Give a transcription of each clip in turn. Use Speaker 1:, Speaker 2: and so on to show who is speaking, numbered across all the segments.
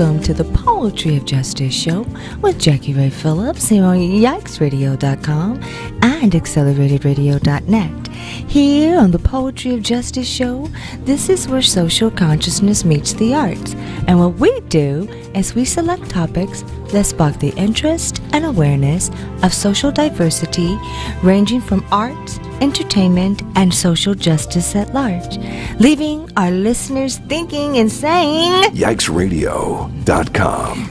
Speaker 1: welcome to the Poetry of Justice show with Jackie Ray Phillips here on YikesRadio.com and AccelerateDradio.net. Here on the Poetry of Justice show, this is where social consciousness meets the arts. And what we do is we select topics that spark the interest and awareness of social diversity, ranging from arts, entertainment, and social justice at large, leaving our listeners thinking and saying,
Speaker 2: YikesRadio.com.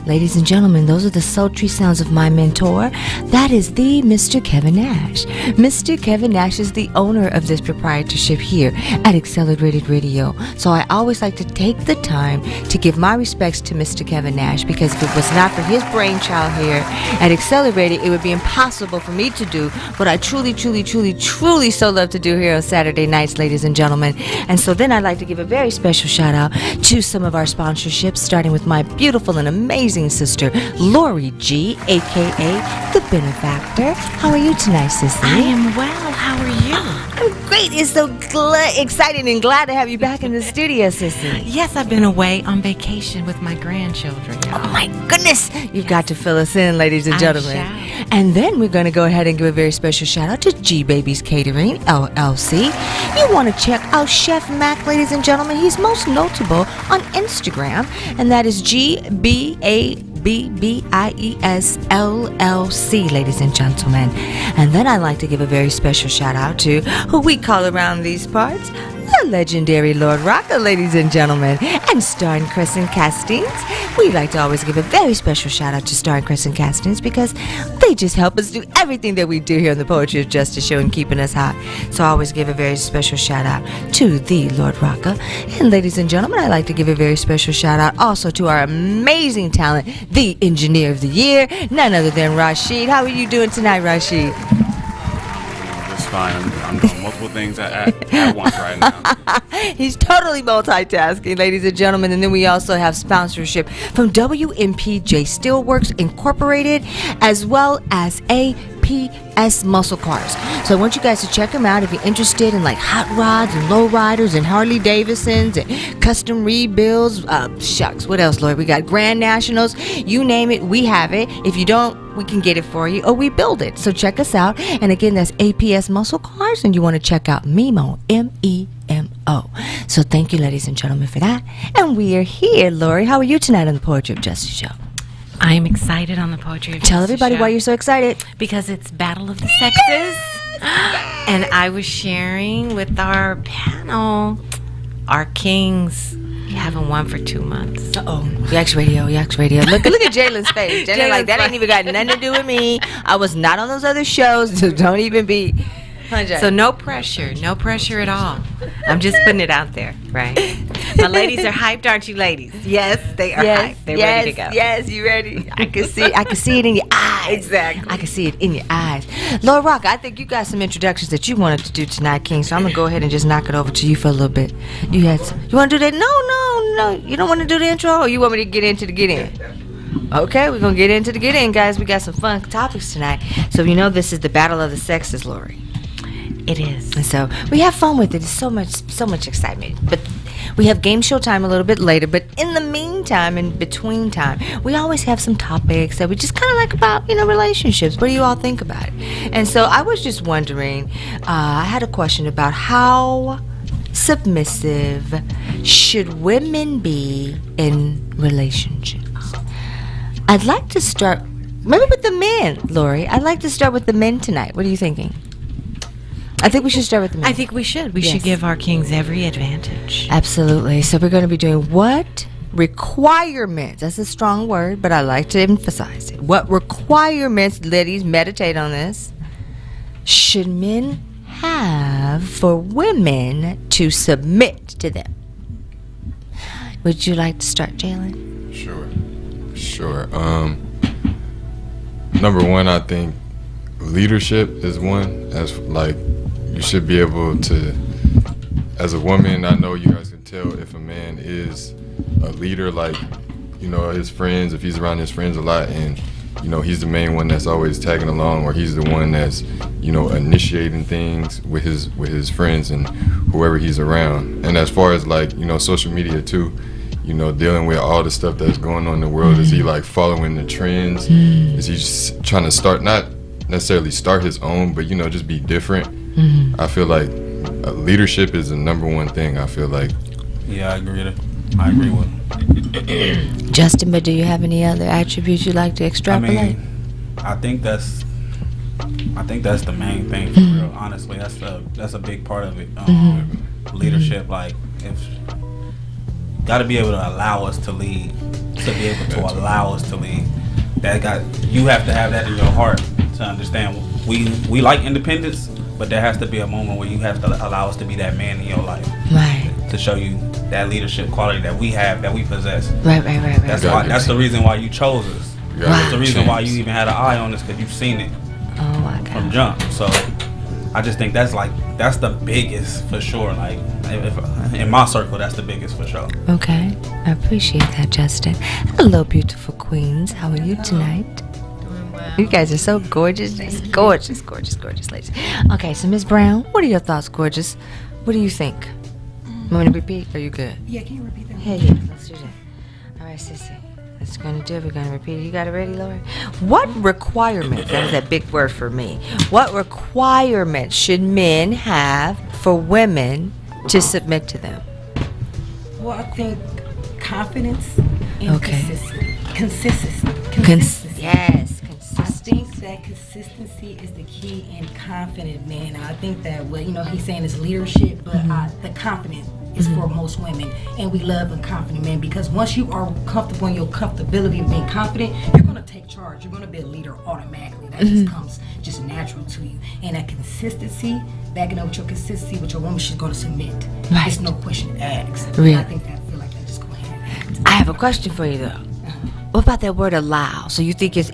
Speaker 1: Ladies and gentlemen, those are the sultry sounds of my mentor. That is the Mr. Kevin Nash. Mr. Kevin Nash is the owner of this proprietorship here at Accelerated Radio. So I always like to take the time to give my respects to Mr. Kevin Nash, because if it was not for his brainchild here at Accelerated, it would be impossible for me to do what I truly so love to do here on Saturday nights, ladies and gentlemen. And so then I'd like to give a very special shout out to some of our sponsorships, starting with my beautiful and amazing sister, Lori G, aka The Benefactor. How are you tonight, sissy?
Speaker 3: I am well. How are you?
Speaker 1: I'm great. It's so exciting and glad to have you back in the studio, sissy.
Speaker 3: Yes, I've been away on vacation with my grandchildren.
Speaker 1: Oh my goodness. You've got to fill us in, ladies and gentlemen.
Speaker 3: I shall.
Speaker 1: And then we're going to go ahead and give a very special shout out to G Babies Catering, LLC. You want to check out Chef Mac, ladies and gentlemen. He's most notable on Instagram, and that is GBABBIES LLC, ladies and gentlemen. And then I'd like to give a very special shout out to who we call around these parts, the legendary Lord Rocker, ladies and gentlemen, and Star and Crescent Castings. We like to always give a very special shout out to Star and Crescent Castings, because they just help us do everything that we do here on the Poetry of Justice show and keeping us hot. So I always give a very special shout out to the Lord Rocker. And ladies and gentlemen, I'd like to give a very special shout out also to our amazing talent, the Engineer of the Year, none other than Rashid. How are you doing tonight, Rashid?
Speaker 4: Just fine. I'm doing multiple things at once right now.
Speaker 1: He's totally multitasking, ladies and gentlemen. And then we also have sponsorship from WMPJ Steelworks Incorporated, as well as APS Muscle Cars. So I want you guys to check them out if you're interested in like hot rods and low riders and Harley Davidsons and custom rebuilds. Shucks, what else, Lord? We got Grand Nationals. You name it, we have it. If you don't, we can get it for you, or we build it. So check us out. And again, that's APS Muscle Cars, and you want to check out Memo, MEMO. So thank you, ladies and gentlemen, for that. And we are here. Lori, how are you tonight on the Poetry of Justice show?
Speaker 3: I am excited on the Poetry of Justice
Speaker 1: Tell everybody
Speaker 3: show
Speaker 1: why you're so excited.
Speaker 3: because it's Battle of the Sexes. And I was sharing with our panel, our kings haven't won for 2 months.
Speaker 1: Yaks Radio. Look at Jalen's face. Jalen like, that ain't even got nothing to do with me. I was not on those other shows, so don't even be.
Speaker 3: So no pressure at all. I'm just putting it out there, right? My ladies are hyped, aren't you, ladies? Yes, they are hyped. They're ready to go.
Speaker 1: Yes, you ready? I can see it in your eyes.
Speaker 3: Exactly.
Speaker 1: I can see it in your eyes. Lord Rock, I think you got some introductions that you wanted to do tonight, King. So I'm gonna go ahead and just knock it over to you for a little bit. You want to do that? No. You don't want to do the intro, or you want me to get into the get in? Okay, we're gonna get into the get in, guys. We got some fun topics tonight. So you know this is the Battle of the Sexes, Lori.
Speaker 3: It is.
Speaker 1: And so we have fun with it. It's so much excitement. But we have game show time a little bit later. But in the meantime, in between time, we always have some topics that we just kind of like about, relationships. What do you all think about it? And so I was just wondering, I had a question about how submissive should women be in relationships? I'd like to start maybe with the men, Lori. I'd like to start with the men tonight. What are you thinking? I think we should start with the men.
Speaker 3: I think we should. We should give our kings every advantage.
Speaker 1: Absolutely. So we're going to be doing what requirements, that's a strong word, but I like to emphasize it. What requirements, ladies, meditate on this, should men have for women to submit to them? Would you like to start, Jalen?
Speaker 5: Sure. Number one, I think leadership is one. As like, you should be able to, as a woman, I know you guys can tell if a man is a leader, like, his friends, if he's around his friends a lot and, he's the main one that's always tagging along, or he's the one that's, initiating things with his friends and whoever he's around. And as far as like, social media too, you know, dealing with all the stuff that's going on in the world? Is he like following the trends? Is he just trying to start, not necessarily start his own, but, you know, just be different? I feel like leadership is the number one thing. I feel like.
Speaker 4: Yeah, I agree with him.
Speaker 1: Justin, but do you have any other attributes you'd like to
Speaker 4: I
Speaker 1: extrapolate?
Speaker 4: mean, I think that's the main thing, for real. Honestly, that's a big part of it. Leadership, like, if got to be able to allow us to lead, to be able to allow us to lead. You have to have that in your heart to understand. We like independence, but there has to be a moment where you have to allow us to be that man in your life,
Speaker 1: Right.
Speaker 4: to show you that leadership quality that we have, that we possess.
Speaker 1: Right.
Speaker 4: That's the reason why you chose us.
Speaker 5: You gotta
Speaker 1: Wow.
Speaker 4: That's the reason why you
Speaker 5: change.
Speaker 4: even had an eye on us, because you've seen it
Speaker 1: Oh my
Speaker 4: from
Speaker 1: God.
Speaker 4: jump. So I just think that's the biggest for sure. Like, if in my circle, that's the biggest for sure.
Speaker 1: Okay. I appreciate that, Justin. Hello, beautiful queens. How are you tonight?
Speaker 2: Doing well.
Speaker 1: You guys are so gorgeous. Just gorgeous, ladies. Okay, so Ms. Brown, what are your thoughts, gorgeous? What do you think? Want me to repeat? Are you good?
Speaker 2: Yeah, can you repeat that?
Speaker 1: Yeah, let's do that. All right, sissy. That's gonna do it. We're gonna repeat it. You got it ready, Lori? What requirements, that is a big word for me, what requirements should men have for women to submit to them?
Speaker 2: Well, I think confidence and
Speaker 1: Okay.
Speaker 2: consistency.
Speaker 1: Yes,
Speaker 2: I think that consistency is the key in confident men. I think that he's saying is leadership, but the confidence is for most women, and we love a confident man because once you are comfortable in your comfortability of being confident, you're gonna take charge. You're gonna be a leader automatically. That just comes just natural to you. And that consistency, backing up with your consistency with your woman, she's gonna submit.
Speaker 1: Right.
Speaker 2: There's no question asked.
Speaker 1: Really?
Speaker 2: I think that I feel like that just go hand in hand.
Speaker 1: I have a question for you though. What about that word allow? So you think it's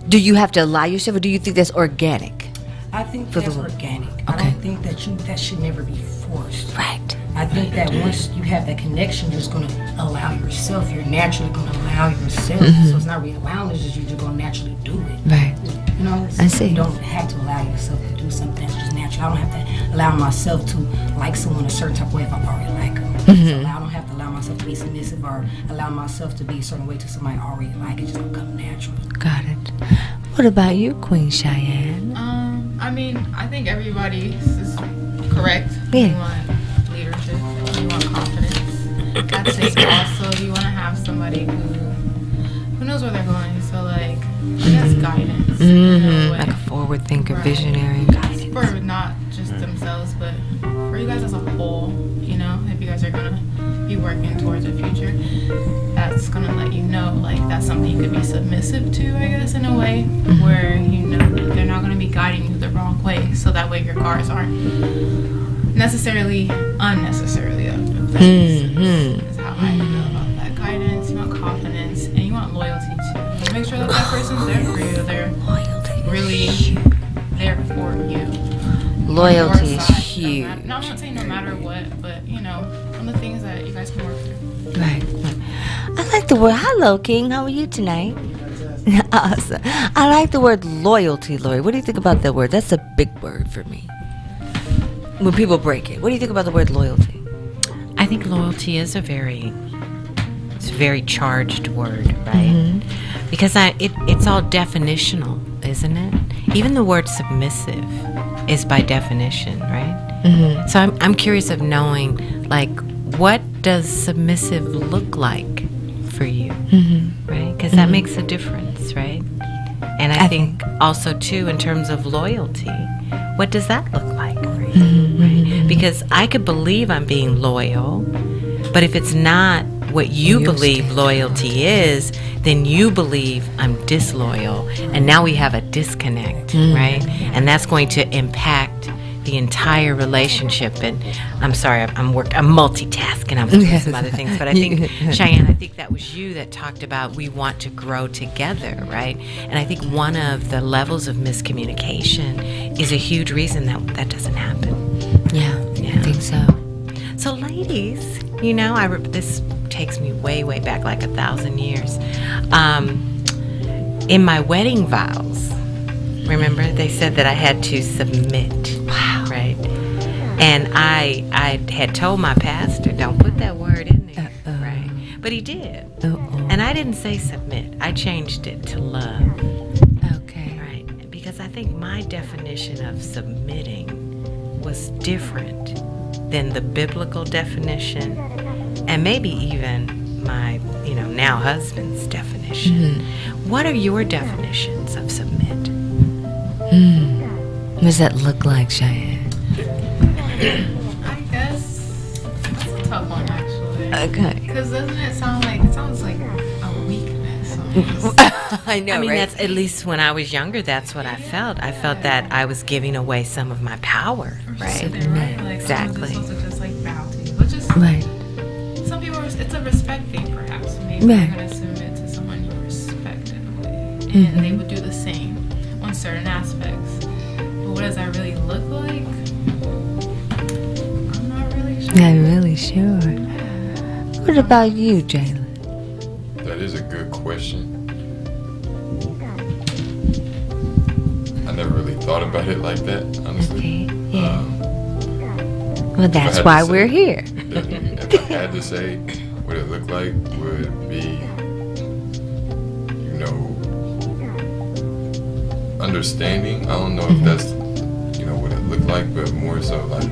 Speaker 1: do you have to allow yourself, or do you think that's organic?
Speaker 2: I think
Speaker 1: For the
Speaker 2: that's
Speaker 1: woman.
Speaker 2: organic.
Speaker 1: Okay.
Speaker 2: I don't think that should never be forced.
Speaker 1: Right.
Speaker 2: I think that once you have that connection, you're just gonna allow yourself. You're naturally gonna allow yourself. So it's not really allowing; it's just you're just gonna naturally do it.
Speaker 1: Right.
Speaker 2: You know,
Speaker 1: I see.
Speaker 2: You don't have to allow yourself to do something that's just natural. I don't have to allow myself to like someone a certain type of way if I already like them. So I don't have to allow myself to be submissive or allow myself to be a certain way to somebody I already like. It just become natural.
Speaker 1: Got it. What about you, Queen Cheyenne?
Speaker 6: I mean, I think everybody is correct.
Speaker 1: Yeah.
Speaker 6: You want leadership, you want confidence. I think also you want to have somebody who knows where they're going. So like, I guess guidance. in a way.
Speaker 1: Like a forward thinker,
Speaker 6: Right.
Speaker 1: visionary, guidance.
Speaker 6: For not just themselves, but for you guys as a whole. You know, if you guys are gonna be working towards a future, that's gonna let you know like that's something you could be submissive to, I guess, in a way where you know that they're not gonna be guiding you the wrong way, so that way your cars aren't necessarily unnecessarily up. If that makes sense. Is how I feel about that guidance. You want confidence and you want loyalty too. Make sure that that person's there for you. They're really there for you.
Speaker 1: Loyalty
Speaker 6: Your
Speaker 1: is
Speaker 6: side,
Speaker 1: huge.
Speaker 6: No, I'm not saying no matter what, but you know, one of the things that you guys can work through.
Speaker 1: Right. I like the word. Hello, King. How are you tonight? Awesome. I like the word loyalty, Lori. What do you think about that word? That's a big word for me. When people break it, what do you think about the word loyalty?
Speaker 3: I think loyalty is a very charged word, right? Because it's all definitional, isn't it? Even the word submissive is by definition, right? So I'm curious of knowing, like, what does submissive look like for you, right? Because that makes a difference, right? And I think also too, in terms of loyalty, what does that look like for you, right? Because I could believe I'm being loyal, but if it's not what you believe loyalty is, then you believe I'm disloyal, and now we have a disconnect, right? And that's going to impact the entire relationship. And I'm sorry, I'm multitasking. I'm doing some other things, but I think Cheyenne, I think that was you that talked about we want to grow together, right? And I think one of the levels of miscommunication is a huge reason that doesn't happen.
Speaker 1: Yeah, I think so.
Speaker 3: So, ladies, you know, this takes me way, way back, like 1,000 years. In my wedding vows, remember, they said that I had to submit. Wow. Right? And I had told my pastor, don't put that word in there. Right? but he did.
Speaker 1: Uh-oh.
Speaker 3: And I didn't say submit. I changed it to love.
Speaker 1: Okay.
Speaker 3: Right. Because I think my definition of submitting was different than the biblical definition, and maybe even my, now husband's definition. What are your definitions of submit?
Speaker 1: What does that look like, Cheyenne?
Speaker 6: I guess that's a tough one, actually.
Speaker 1: Okay.
Speaker 6: Because doesn't it sound like, it sounds like a weakness almost.
Speaker 1: I know,
Speaker 3: I mean,
Speaker 1: right?
Speaker 3: that's at least when I was younger. That's what I felt. I felt that I was giving away some of my power, right?
Speaker 6: Something, right? Like,
Speaker 3: Exactly.
Speaker 6: someone's supposed to just like bow to you. But just
Speaker 1: Right.
Speaker 6: some people, it's a respect thing, perhaps. Maybe
Speaker 1: Right.
Speaker 6: you're gonna submit to someone you respect in a way, and they would do the same on certain aspects. But what does that really look like? I'm not really sure.
Speaker 1: Not really sure. What about you, Jalen?
Speaker 5: That is a good question. I never really thought about it like that, honestly.
Speaker 1: Okay. Yeah.
Speaker 5: Um,
Speaker 1: Well,
Speaker 5: if I
Speaker 1: that's
Speaker 5: had
Speaker 1: why
Speaker 5: to say-
Speaker 1: we're here.
Speaker 5: If I had to say what it looked like, would be, understanding. I don't know if that's, what it looked like, but more so like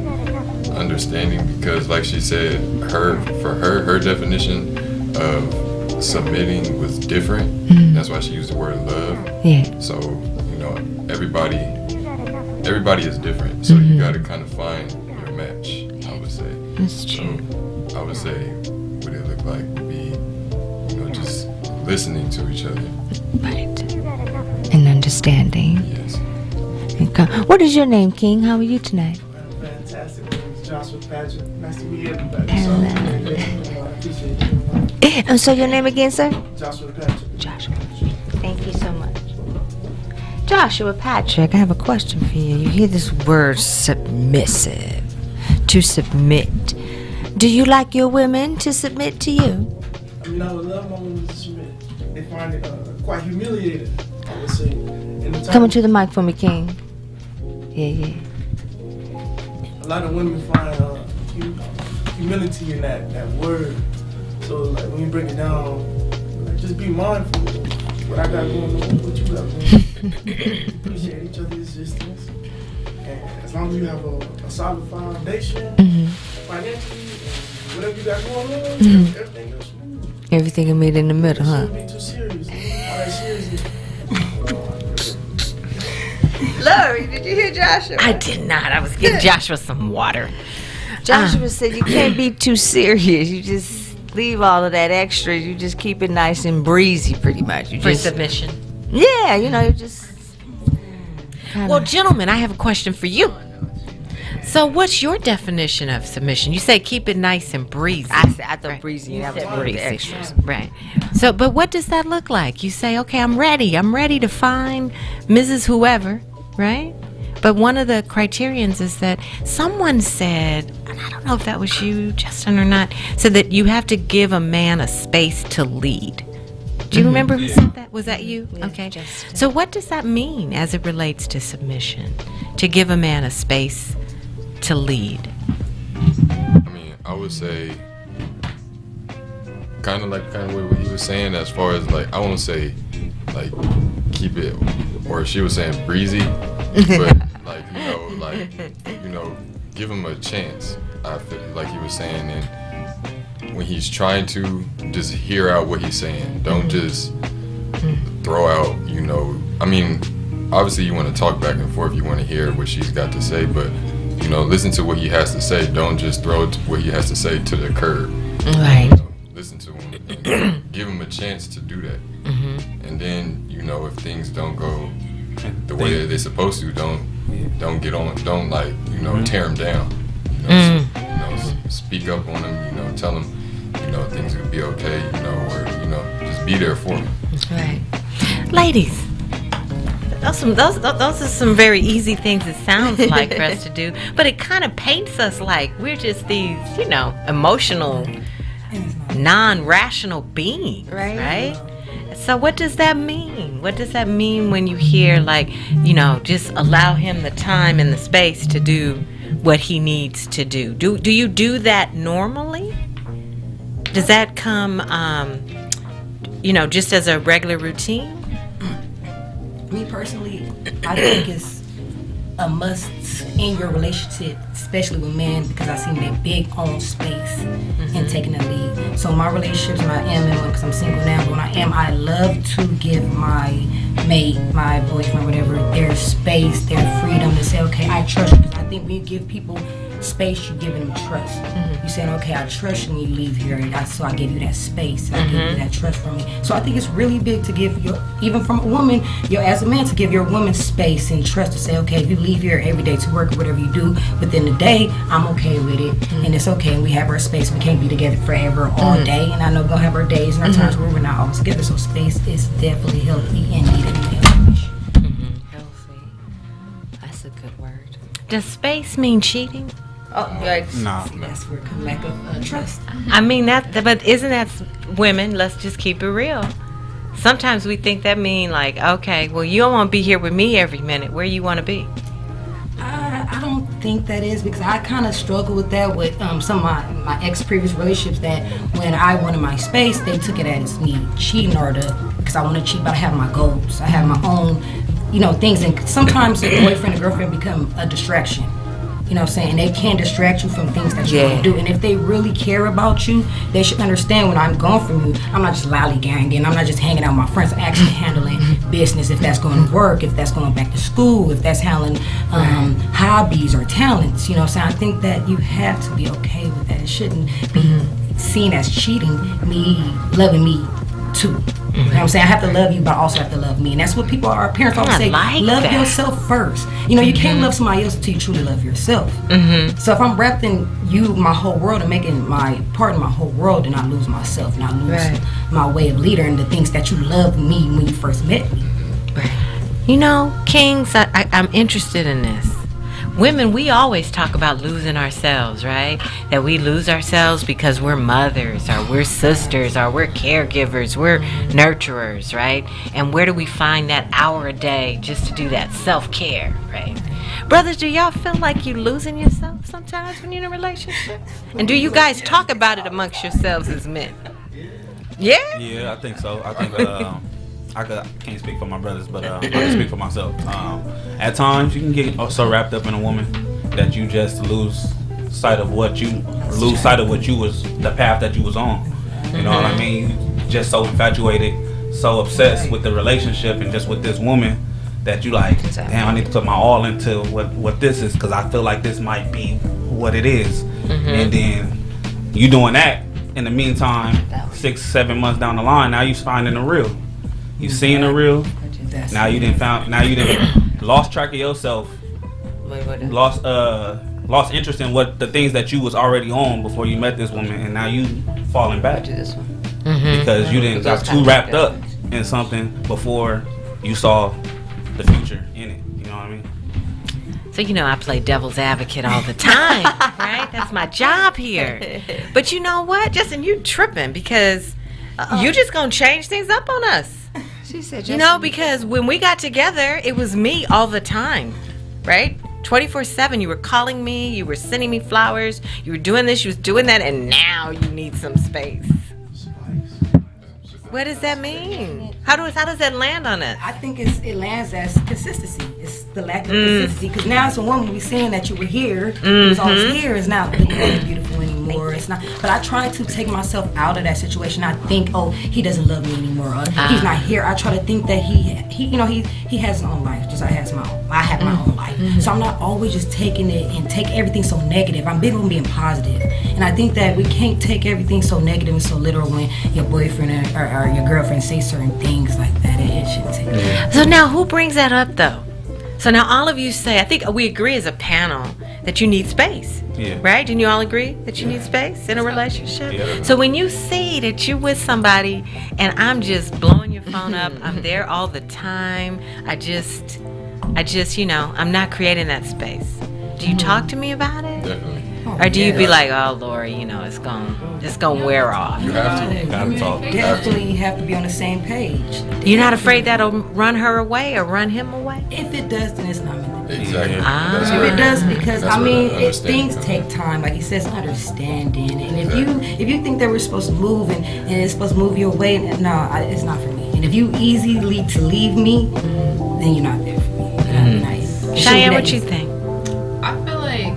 Speaker 5: understanding, because like she said, her definition of submitting was different. That's why she used the word love.
Speaker 1: Yeah.
Speaker 5: So, everybody is different. So you gotta kind of find your match, I would say.
Speaker 1: That's true.
Speaker 5: So I would say what it looked like would be, just listening to each other.
Speaker 1: Right. And understanding.
Speaker 5: Yes.
Speaker 1: Okay. What is your name, King? How are you tonight?
Speaker 7: Fantastic. My name is Joshua Patrick. Nice to meet everybody.
Speaker 1: Hello.
Speaker 7: I appreciate you.
Speaker 1: And so your name again, sir?
Speaker 7: Joshua Patrick.
Speaker 1: Joshua. Thank you so much. Joshua Patrick, I have a question for you. You hear this word submissive. To submit. Do you like your women to submit to you?
Speaker 7: I mean, I would love my women to submit. They find it quite humiliating, I would say.
Speaker 1: Coming to the mic for me, King. Yeah.
Speaker 7: A lot of women find humility in that word. So, like, when you break it down, like, just be mindful of what I got going on, what you got going on. Appreciate each other's existence. And as long as you have a solid foundation, financially, and whatever you got going on, everything else will move.
Speaker 1: Everything will meet in the middle, huh?
Speaker 7: Shouldn't be too serious. All that serious.
Speaker 1: Larry, did you hear Joshua?
Speaker 3: I did not. I was getting Joshua some water.
Speaker 1: Joshua said you can't be too serious. You just leave all of that extra. You just keep it nice and breezy, pretty much. You
Speaker 3: For
Speaker 1: just,
Speaker 3: submission.
Speaker 1: yeah, you just.
Speaker 3: Well, gentlemen, I have a question for you. So, what's your definition of submission? You say keep it nice and breezy.
Speaker 1: I thought breezy. That was
Speaker 3: said
Speaker 1: one of the
Speaker 3: breezy.
Speaker 1: extras.
Speaker 3: Right. So, but what does that look like? You say, okay, I'm ready. I'm ready to find Mrs. Whoever, right? But one of the criterions is that someone said, and I don't know if that was you, Justin, or not, said that you have to give a man a space to lead. Do you remember who said that? Was that you?
Speaker 1: Yeah,
Speaker 3: Okay.
Speaker 1: Justin.
Speaker 3: So what does that mean as it relates to submission? To give a man a space to lead?
Speaker 5: I mean, I would say kind of what he was saying, as far as like, I won't say like keep it, or she was saying breezy, but like, give him a chance. I feel like he was saying, and when he's trying to, just hear out what he's saying. Don't just throw out, I mean, obviously you want to talk back and forth, you want to hear what she's got to say, but listen to what he has to say. Don't just throw what he has to say to the curb.
Speaker 1: Right.
Speaker 5: Listen to him and give him a chance to do that. And then, if things don't go the way that they're supposed to, don't get on, don't tear him down. Speak up on him, tell him, things will be okay, or, just be there for him.
Speaker 1: Right.
Speaker 3: Ladies, those are some very easy things it sounds like for us to do, but it kind of paints us like we're just these, emotional, non-rational beings, right? So what does that mean? What does that mean when you hear just allow him the time and the space to do what he needs to do? Do you do that normally? Does that come, just as a regular routine?
Speaker 2: Me personally, I think it's a must in your relationship, especially with men, because I see them big on space and taking the lead. So my relationships, when I am in one, because I'm single now, but when I love to give my mate, my boyfriend, whatever, their space, their freedom to say, okay, I trust you. Because I think when you give people space, you're giving them trust. You saying, okay, I trust you when you leave here, and so I give you that space, and I give you that trust from me. So I think it's really big to give even from a woman, as a man, to give your woman space and trust to say, okay, if you leave here every day to work or whatever you do, within the day, I'm okay with it, and it's okay, and we have our space. We can't be together forever, all day, and I know we're gonna have our days and our times where we're not always together. So space is definitely healthy and needed in a relationship.
Speaker 1: Healthy. That's a good word.
Speaker 3: Does space mean cheating?
Speaker 1: Oh, yikes.
Speaker 4: No.
Speaker 2: That's where it comes lack of trust.
Speaker 3: I mean, but isn't that women? Let's just keep it real. Sometimes we think that mean like, okay, well, you don't want to be here with me every minute. Where you want to be?
Speaker 2: I don't think that is, because I kind of struggle with that with some of my ex-previous relationships, that when I wanted my space, they took it as me cheating because I want to cheat, but I have my goals. I have my own, things. And sometimes a boyfriend or girlfriend become a distraction. You know what I'm saying? They can distract you from things that you want to do. And if they really care about you, they should understand when I'm gone from you, I'm not just lollygagging. I'm not just hanging out with my friends. I'm actually handling business, if that's going to work, if that's going back to school, if that's handling hobbies or talents. You know what I'm saying? I think that you have to be okay with that. It shouldn't be seen as cheating, me loving me too. You know what I'm saying? I have to love you, but I also have to love me. And that's what our parents always say, love yourself first. You can't love somebody else until you truly love yourself. So if I'm wrapped in you, my whole world, and making my part of my whole world, then I lose myself, and I lose my way of leader and the things that you loved me when you first met me.
Speaker 3: Kings, I'm interested in this. Women, we always talk about losing ourselves, right? That we lose ourselves because we're mothers, or we're sisters, or we're caregivers, we're nurturers, right? And where do we find that hour a day just to do that self-care, right? Brothers, do y'all feel like you losing yourself sometimes when you're in a relationship? And do you guys talk about it amongst yourselves as men? Yeah?
Speaker 4: Yeah, I think so. I think I can't speak for my brothers, but I can speak for myself. At times, you can get so wrapped up in a woman that you just lose sight of what you was, the path that you was on. You know what I mean? You just so infatuated, so obsessed with the relationship and just with this woman that you like, damn, I need to put my all into what this is, because I feel like this might be what it is. And then you doing that. In the meantime, 6-7 months down the line, now you finding the real. You seeing the real. Now you didn't lost track of yourself. Lost interest in what the things that you was already on before you met this woman, and now you falling back because you didn't got too wrapped up in something before you saw the future in it. You know what I mean?
Speaker 3: So I play devil's advocate all the time, right? That's my job here. But you know what, Justin, you tripping because you just gonna change things up on us.
Speaker 1: She said,
Speaker 3: because when we got together, it was me all the time, right? 24/7. You were calling me, you were sending me flowers, you were doing this, you was doing that, and now you need some space. What does that mean? How does that land on us?
Speaker 2: I think it lands as consistency. It's the lack of consistency. Because now as a woman, we're seeing that you were here. You was always here. It's not looking beautiful anymore. It's not. But I try to take myself out of that situation. I think, oh, he doesn't love me anymore. Or, he's not here. I try to think that he has his own life. Just I have my own life. So I'm not always just taking it and take everything so negative. I'm big on being positive. And I think that we can't take everything so negative and so literal when your boyfriend or your girlfriend say certain things like that. It shouldn't take that.
Speaker 3: So now who brings that up though? So now all of you say, I think we agree as a panel that you need space.
Speaker 4: Yeah.
Speaker 3: Right? Didn't you all agree that you need space in a relationship?
Speaker 4: Yeah.
Speaker 3: So when you see that you're with somebody and I'm just blowing your phone up, I'm there all the time, I just I'm not creating that space. Do you talk to me about it?
Speaker 5: Definitely.
Speaker 3: Or do you be like, oh Lori, it's gonna wear off?
Speaker 5: You have to.
Speaker 4: Gotta talk.
Speaker 2: Definitely have to be on the same page.
Speaker 3: You're not afraid that'll run her away or run him away?
Speaker 2: If it does, then it's not meant to
Speaker 5: Exactly.
Speaker 3: Ah.
Speaker 5: That's
Speaker 2: If
Speaker 5: where-
Speaker 2: it does, because
Speaker 5: that's
Speaker 2: I
Speaker 5: where
Speaker 2: mean,
Speaker 5: the
Speaker 2: things
Speaker 5: understanding
Speaker 2: take
Speaker 5: comes
Speaker 2: time. Like he says, understanding. And
Speaker 5: Exactly.
Speaker 2: if you think that we're supposed to move and it's supposed to move your way, no, it's not for me. And if you easily to leave me, then you're not there for me. You're not nice.
Speaker 3: Cheyenne, what you think?
Speaker 6: I feel like,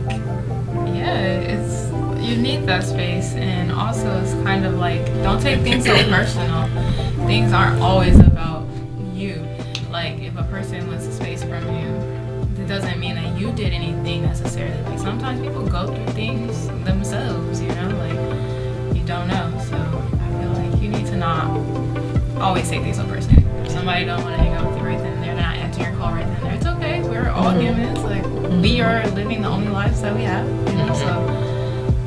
Speaker 6: yeah, it's you need that space, and also it's kind of like don't take things so personal. Things aren't always about you. Like if a person wants a space from you, it doesn't mean that you did anything necessarily. Like sometimes people go through things themselves, you know, like you don't know. So I feel like you need to not always take things so personally. If somebody don't want to hang out with you right then and there, they're not answering your call right then and there. It's okay. We're all humans. Like we are living the only lives that we have, you know. So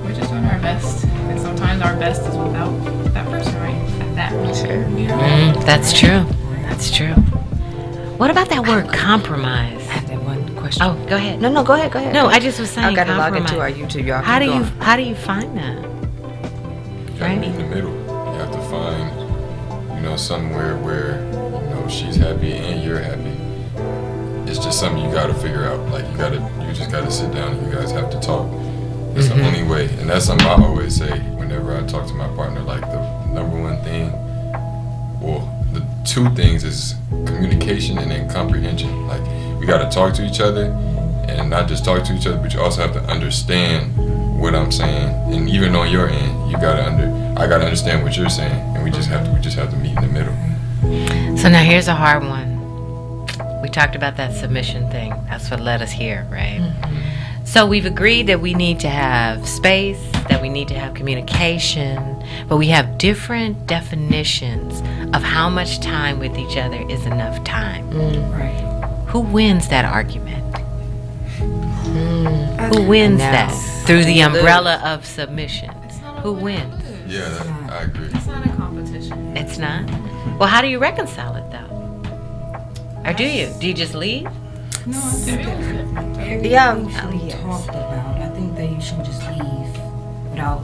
Speaker 6: we're just doing our best, and sometimes our best is without that person, right? At that moment, you know?
Speaker 3: That's true. That's true. What about that word compromise?
Speaker 1: I have that one question.
Speaker 3: Oh, go ahead.
Speaker 1: No, go ahead.
Speaker 3: No, I just was saying
Speaker 1: I've got to log
Speaker 3: compromise.
Speaker 1: into our YouTube, y'all.
Speaker 3: How do
Speaker 1: Keep
Speaker 3: you
Speaker 1: going.
Speaker 3: how do you find that?
Speaker 5: You gotta meet in the middle. You have to find, somewhere where, she's happy and you're happy. It's just something you gotta figure out. Like you just gotta sit down and you guys have to talk. It's the only way. And that's something I always say whenever I talk to my partner. Like the number one thing, well, the two things is communication and then comprehension. Like we gotta talk to each other and not just talk to each other, but you also have to understand what I'm saying. And even on your end, I gotta understand what you're saying, and we just have to meet in the middle.
Speaker 3: So now here's a hard one. We talked about that submission thing. That's what led us here, right? So we've agreed that we need to have space, that we need to have communication, but we have different definitions of how much time with each other is enough time.
Speaker 2: Right.
Speaker 3: Who wins that argument? Who wins that through the umbrella of submission?
Speaker 6: It's not
Speaker 3: Who
Speaker 6: a win.
Speaker 3: wins?
Speaker 5: Yeah, I agree.
Speaker 6: It's not a competition.
Speaker 3: It's not? Well, how do you reconcile it though? Or do you? Do you just leave?
Speaker 2: No, I think that everything
Speaker 1: Yeah,
Speaker 2: should be talked about. I think that you should just leave without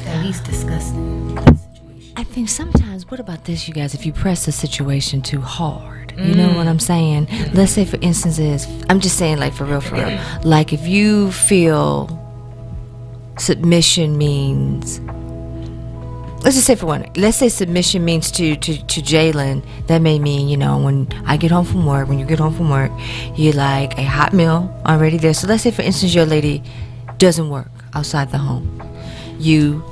Speaker 2: at least discussing the situation.
Speaker 1: I think sometimes, what about this, you guys? If you press the situation too hard, you know what I'm saying? Let's say, for instance, I'm just saying, like, for real. Like, if you feel submission means, let's just say for one, let's say submission means to Jalen, that may mean, when I get home from work, when you get home from work, you like a hot meal already there. So let's say, for instance, your lady doesn't work outside the home.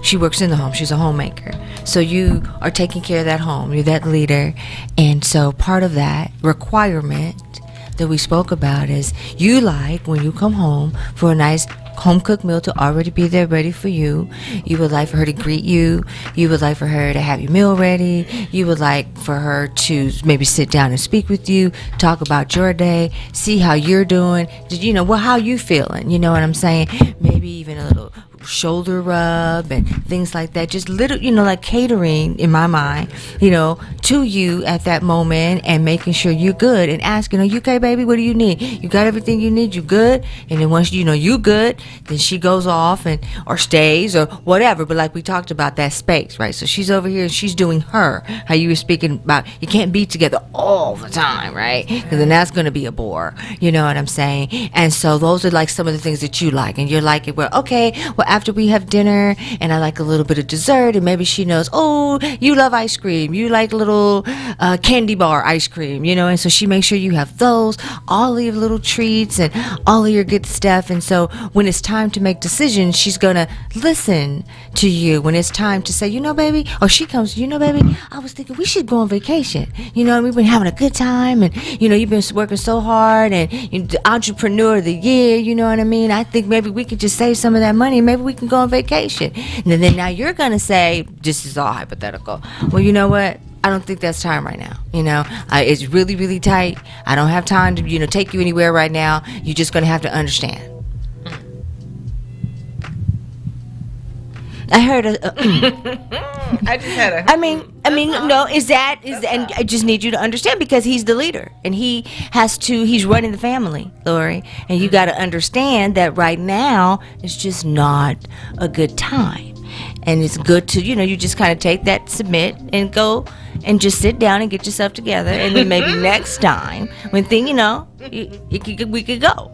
Speaker 1: She works in the home. She's a homemaker. So you are taking care of that home. You're that leader. And so part of that requirement that we spoke about is you like, when you come home, for a nice home-cooked meal to already be there ready for you. You would like for her to greet you. You would like for her to have your meal ready. You would like for her to maybe sit down and speak with you, talk about your day, see how you're doing. How you feeling? You know what I'm saying? Maybe even a little shoulder rub and things like that. Just little, like catering, in my mind, to you at that moment, and making sure you're good and asking, are you okay, baby? What do you need? You got everything you need? You good? And then once you good, then she goes off or stays or whatever. But like we talked about, that space, right? So she's over here and she's doing her, how you were speaking about, you can't be together all the time, right? Because then that's going to be a bore. You know what I'm saying? And so those are like some of the things that you like, and you're like, after we have dinner and I like a little bit of dessert, and maybe she knows, oh, you love ice cream, you like little candy bar ice cream, and so she makes sure you have those, all of your little treats and all of your good stuff. And so when it's time to make decisions, she's gonna listen to you. When it's time to say, baby, or she comes, baby, I was thinking we should go on vacation, and we've been having a good time, and you've been working so hard, and the entrepreneur of the year, you know what I mean? I think maybe we could just save some of that money, and maybe we can go on vacation. And then now you're gonna say, this is all hypothetical, well, you know what, I don't think that's time right now. It's really, really tight. I don't have time to, take you anywhere right now. You're just gonna have to understand. I heard
Speaker 3: I just had a.
Speaker 1: I mean, no, and I just need you to understand, because he's the leader and he's running the family, Lori, and you got to understand that right now it's just not a good time. And it's good to, you just kind of take that submit and go and just sit down and get yourself together. And then maybe next time, when we could go.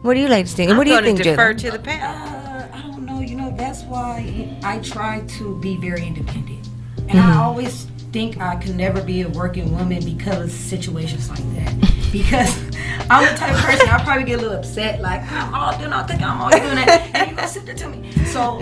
Speaker 1: What do you ladies think? And what do you think,
Speaker 3: defer
Speaker 1: Jalen?
Speaker 3: to the panel.
Speaker 2: I don't know. That's why I try to be very independent. And I always think I can never be a working woman because of situations like that. Because I'm the type of person, I'll probably get a little upset, like, I'm all doing that. And you gonna sit there to me. So,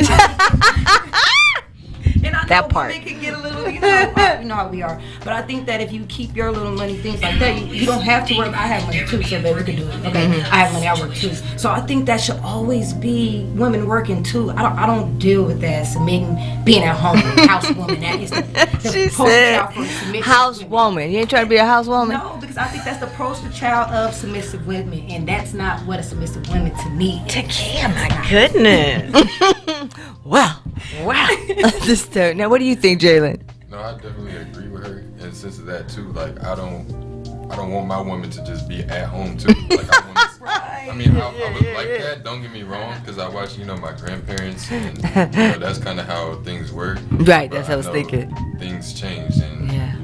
Speaker 2: and I know
Speaker 1: That part.
Speaker 2: women can get a little, you know how we are. But I think that if you keep your little money, things like that, you don't have to work. I have money too, so baby, we can do it. Okay, I have money, I work too. So I think that should always be women working too. I don't deal with that submitting, being at home, housewoman. That is the
Speaker 1: She
Speaker 2: poster
Speaker 1: said,
Speaker 2: child for submissive
Speaker 1: housewoman. You ain't trying to be a housewoman?
Speaker 2: No, because I think that's the poster child of submissive women, and that's not what a submissive woman to me is.
Speaker 3: Goodness.
Speaker 1: Wow. Now, what do you think, Jalen?
Speaker 5: No, I definitely agree with her. In the sense of that too, like I don't want my woman to just be at home too. Like I want. I mean, I would like that. Don't get me wrong, because I watch, my grandparents, and that's kind of how things work.
Speaker 1: Right,
Speaker 5: But
Speaker 1: that's what I was thinking.
Speaker 5: Things change, and
Speaker 1: Yeah.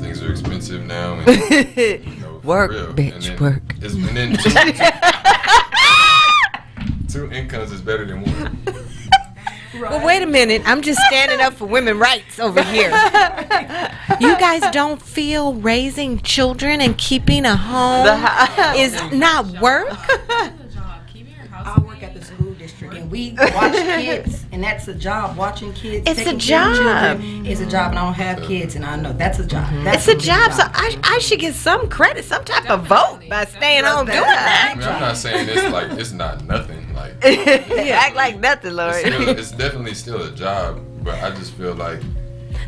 Speaker 5: things are expensive now. And, for
Speaker 1: Work,
Speaker 5: real.
Speaker 1: bitch,
Speaker 5: and then,
Speaker 1: work.
Speaker 5: And then two incomes is better than one.
Speaker 3: Well, wait a minute. I'm just standing up for women rights over here. You guys don't feel raising children and keeping a home is not work?
Speaker 2: I work at the school district, and we watch kids, and that's a job. Watching kids,
Speaker 3: It's a
Speaker 2: taking care of
Speaker 3: job.
Speaker 2: children is a job, and I don't have kids, and I know that's a job.
Speaker 3: It's a job, so I should get some credit, some type of vote by staying home doing that.
Speaker 5: I mean, I'm not saying it's not nothing. Like
Speaker 1: Act like nothing, Lord.
Speaker 5: it's definitely still a job, but I just feel like.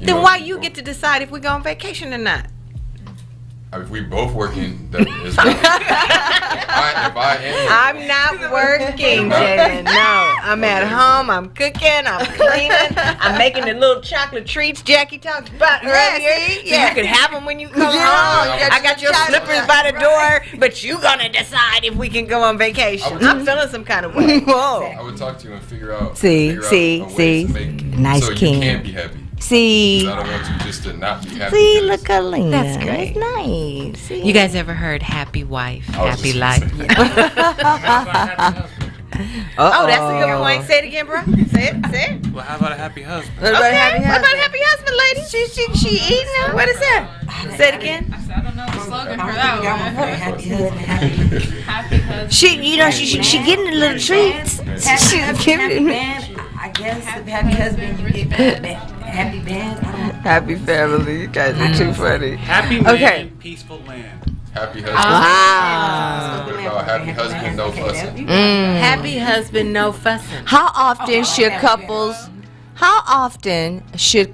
Speaker 3: Then why you get to decide if we go on vacation or not?
Speaker 5: If we both working, that is fine. if I am,
Speaker 3: I'm not working, Jalen. No, I'm at home. I'm cooking. I'm cleaning. I'm making the little chocolate treats Jackie talked about earlier. So you can have them when you come home. I got your slippers by the door, but you gonna decide if we can go on vacation. I'm feeling some kind of way.
Speaker 1: Whoa.
Speaker 5: I would talk to you and figure out.
Speaker 1: See,
Speaker 5: a way to make
Speaker 1: nice
Speaker 5: so
Speaker 1: king.
Speaker 5: you can be happy.
Speaker 1: See,
Speaker 5: 'Cause I don't want you just to not be happy.
Speaker 1: see,
Speaker 5: because-
Speaker 1: look at Lena.
Speaker 3: That's great.
Speaker 1: That's nice. See?
Speaker 3: You guys ever heard happy wife,
Speaker 5: I was
Speaker 3: happy
Speaker 5: just
Speaker 3: life?
Speaker 5: gonna
Speaker 3: Oh, that's a good point. Say it again, bro. Say it.
Speaker 4: Well, how about a happy husband?
Speaker 1: What about happy
Speaker 3: What about
Speaker 1: husband?
Speaker 3: happy husband, lady? She eating it? What is that? Say it again.
Speaker 6: I said, I don't know the slogan for
Speaker 2: I
Speaker 6: that
Speaker 2: don't think I'm a
Speaker 6: one.
Speaker 2: happy husband, happy
Speaker 6: Happy husband.
Speaker 1: She getting the little treats.
Speaker 2: Happy
Speaker 1: She's giving
Speaker 2: band. I guess happy husband, you get happy band. I don't know.
Speaker 1: Happy family. You guys are too funny.
Speaker 4: Happy man,
Speaker 1: Okay.
Speaker 4: peaceful land.
Speaker 5: Happy husband.
Speaker 1: Wow.
Speaker 5: What about happy husband, no fussing?
Speaker 3: Happy husband, no fussing.
Speaker 1: How often should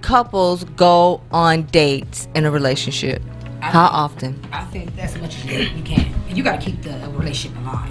Speaker 1: couples go on dates in a relationship? How often?
Speaker 2: I think that's as much as you can. And you got to keep the relationship alive.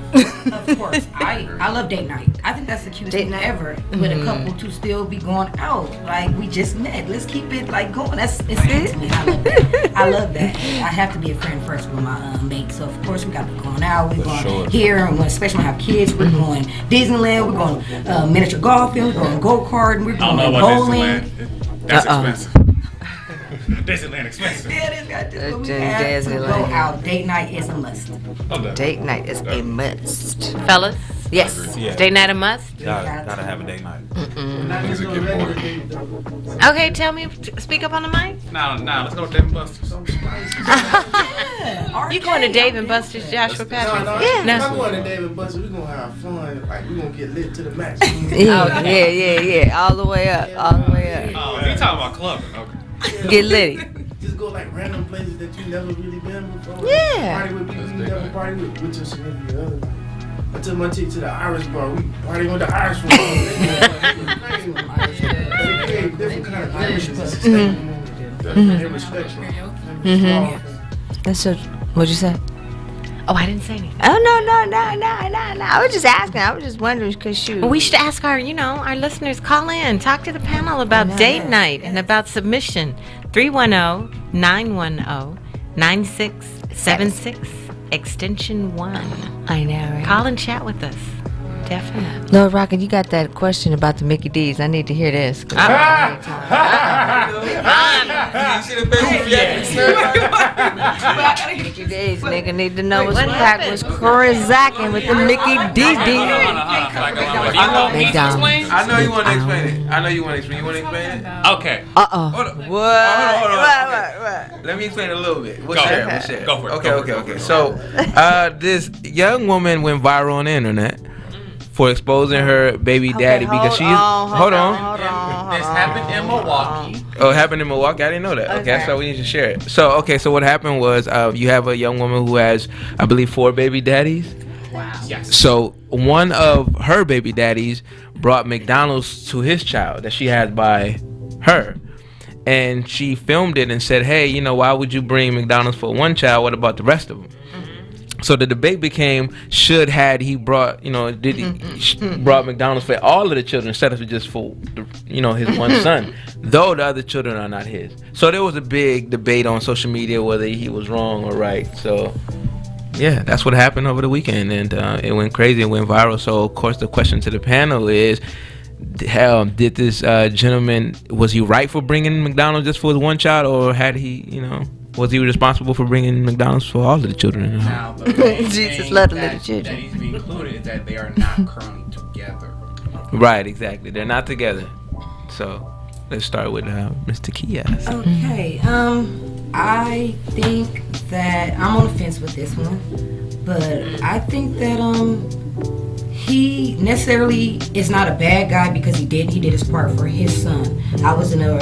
Speaker 2: Of course. I love date night. I think that's the cutest thing ever. With a couple to still be going out. Like, we just met. Let's keep it, like, going. It's intimate. I love that. I love that. I have to be a friend first with my mate. So, of course, we got to be going out. We're going
Speaker 5: sure.
Speaker 2: here. And especially when I have kids. We're going Disneyland. We're going miniature golfing. We're going go-karting. We're
Speaker 4: I don't
Speaker 2: going
Speaker 4: know about
Speaker 2: bowling.
Speaker 4: Disneyland. That's expensive. Disneyland expensive.
Speaker 2: Yeah, this got this. But we
Speaker 1: Disneyland.
Speaker 2: have to go out. Date night is a must.
Speaker 1: Date night is a must.
Speaker 3: Fellas,
Speaker 1: Yes.
Speaker 4: Yeah.
Speaker 3: date night a must?
Speaker 4: Gotta have a date night.
Speaker 5: Things will get boring.
Speaker 3: Okay, tell me, speak up on the mic.
Speaker 4: Now, let's go to Dave & Buster's.
Speaker 3: You going to Dave and Buster's, Joshua Patrick?
Speaker 7: No,
Speaker 3: Yeah.
Speaker 7: I'm going to David Buster. We're gonna have fun. Like, we're gonna get lit to the max.
Speaker 1: Yeah. All the way up.
Speaker 4: Oh, you talking about clubbing? Okay.
Speaker 1: Get litty.
Speaker 7: Just go like random places that you never really been before.
Speaker 1: Yeah.
Speaker 7: Party with people you never party with your significant other. I took my chick to the Irish bar. We party with the Irish one. Different kind of Irish. They respect you.
Speaker 1: That's so. What'd you say?
Speaker 3: Oh, I didn't say anything.
Speaker 1: Oh no. I was just asking. I was just wondering because you.
Speaker 3: Well, we should ask our listeners, call in, talk to the panel about date night and about submission. 310-910-9676, extension 1.
Speaker 1: I know, right?
Speaker 3: Call and chat with us. Definitely.
Speaker 1: Lord Rocket, you got that question about the Mickey D's. I need to hear this.
Speaker 4: You see the face
Speaker 1: Mickey D's, nigga need to know what's crack was crazacking with the Mickey D's. McDonald's.
Speaker 8: I know you want to explain it. You want to explain it? Okay.
Speaker 1: Uh-oh.
Speaker 8: Hold on.
Speaker 1: What?
Speaker 8: Let me explain a little bit. We'll
Speaker 4: Go
Speaker 8: share.
Speaker 4: Go for it.
Speaker 8: Okay. So, this young woman went viral on the internet for exposing her baby daddy because she's. Hold on.
Speaker 4: This happened in Milwaukee.
Speaker 8: Oh, it happened in Milwaukee? I didn't know that. Okay, so we need to share it. So what happened was you have a young woman who has, I believe, 4 baby daddies.
Speaker 4: Wow. Yes.
Speaker 8: So one of her baby daddies brought McDonald's to his child that she had by her. And she filmed it and said, hey, why would you bring McDonald's for one child? What about the rest of them? So the debate became, had he brought, did he brought McDonald's for all of the children instead of just for, his one son, though the other children are not his. So there was a big debate on social media whether he was wrong or right. So, yeah, that's what happened over the weekend, and it went crazy, it went viral. So, of course, the question to the panel is, did this gentleman, was he right for bringing McDonald's just for his one child, or had he, was he responsible for bringing McDonald's for all of the children in the home?
Speaker 4: Now, the main
Speaker 1: Jesus
Speaker 4: thing
Speaker 1: love the
Speaker 4: that,
Speaker 1: little children.
Speaker 4: that needs to be included is that they are not currently together.
Speaker 8: Right, exactly. They're not together. So let's start with Mr. Kias.
Speaker 2: Okay. I think that I'm on the fence with this one, but I think that he necessarily is not a bad guy because he did his part for his son. I was in a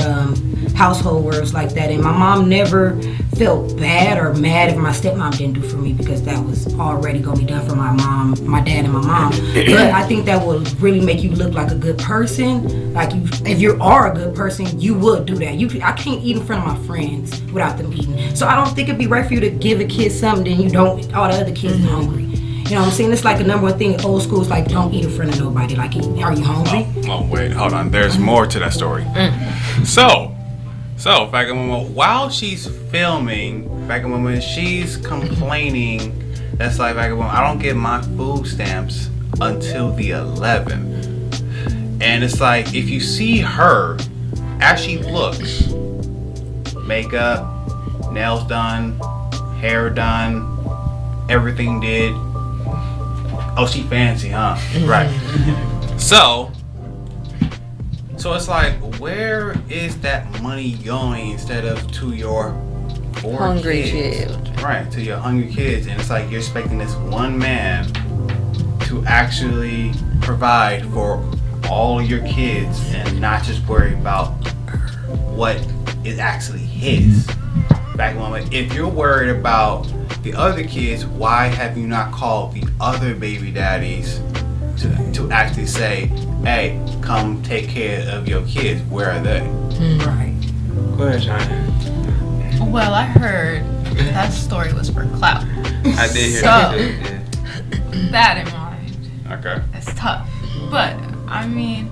Speaker 2: household where it was like that, and my mom never felt bad or mad if my stepmom didn't do for me, because that was already gonna be done for my mom, my dad, and my mom. But I think that will really make you look like a good person. Like, if you are a good person, you would do that. I can't eat in front of my friends without them eating. So I don't think it'd be right for you to give a kid something then you don't. All the other kids are hungry. You know what I'm saying? It's like a number one thing in old school is like, don't eat in front of nobody. Like, are you hungry?
Speaker 4: Oh, wait, hold on. There's more to that story. So, Fagamama, while she's filming, Fagamama, she's complaining. That's like, Fagamama, I don't get my food stamps until the 11th. And it's like, if you see her as she looks, makeup, nails done, hair done, everything did. Oh, she fancy, huh? Right. So it's like, where is that money going instead of to your poor
Speaker 1: Hungry
Speaker 4: kids?
Speaker 1: child.
Speaker 4: Right, to your hungry kids. And it's like you're expecting this one man to actually provide for all your kids and not just worry about what is actually his. Back when, if you're worried about the other kids, why have you not called the other baby daddies to actually say, hey, come take care of your kids? Where are they?
Speaker 2: Right.
Speaker 8: Go ahead, China.
Speaker 6: Well, I heard that story was for clout.
Speaker 8: I did hear
Speaker 6: So,
Speaker 8: that too. Yeah.
Speaker 6: that in mind,
Speaker 4: Okay.
Speaker 6: it's tough. But, I mean,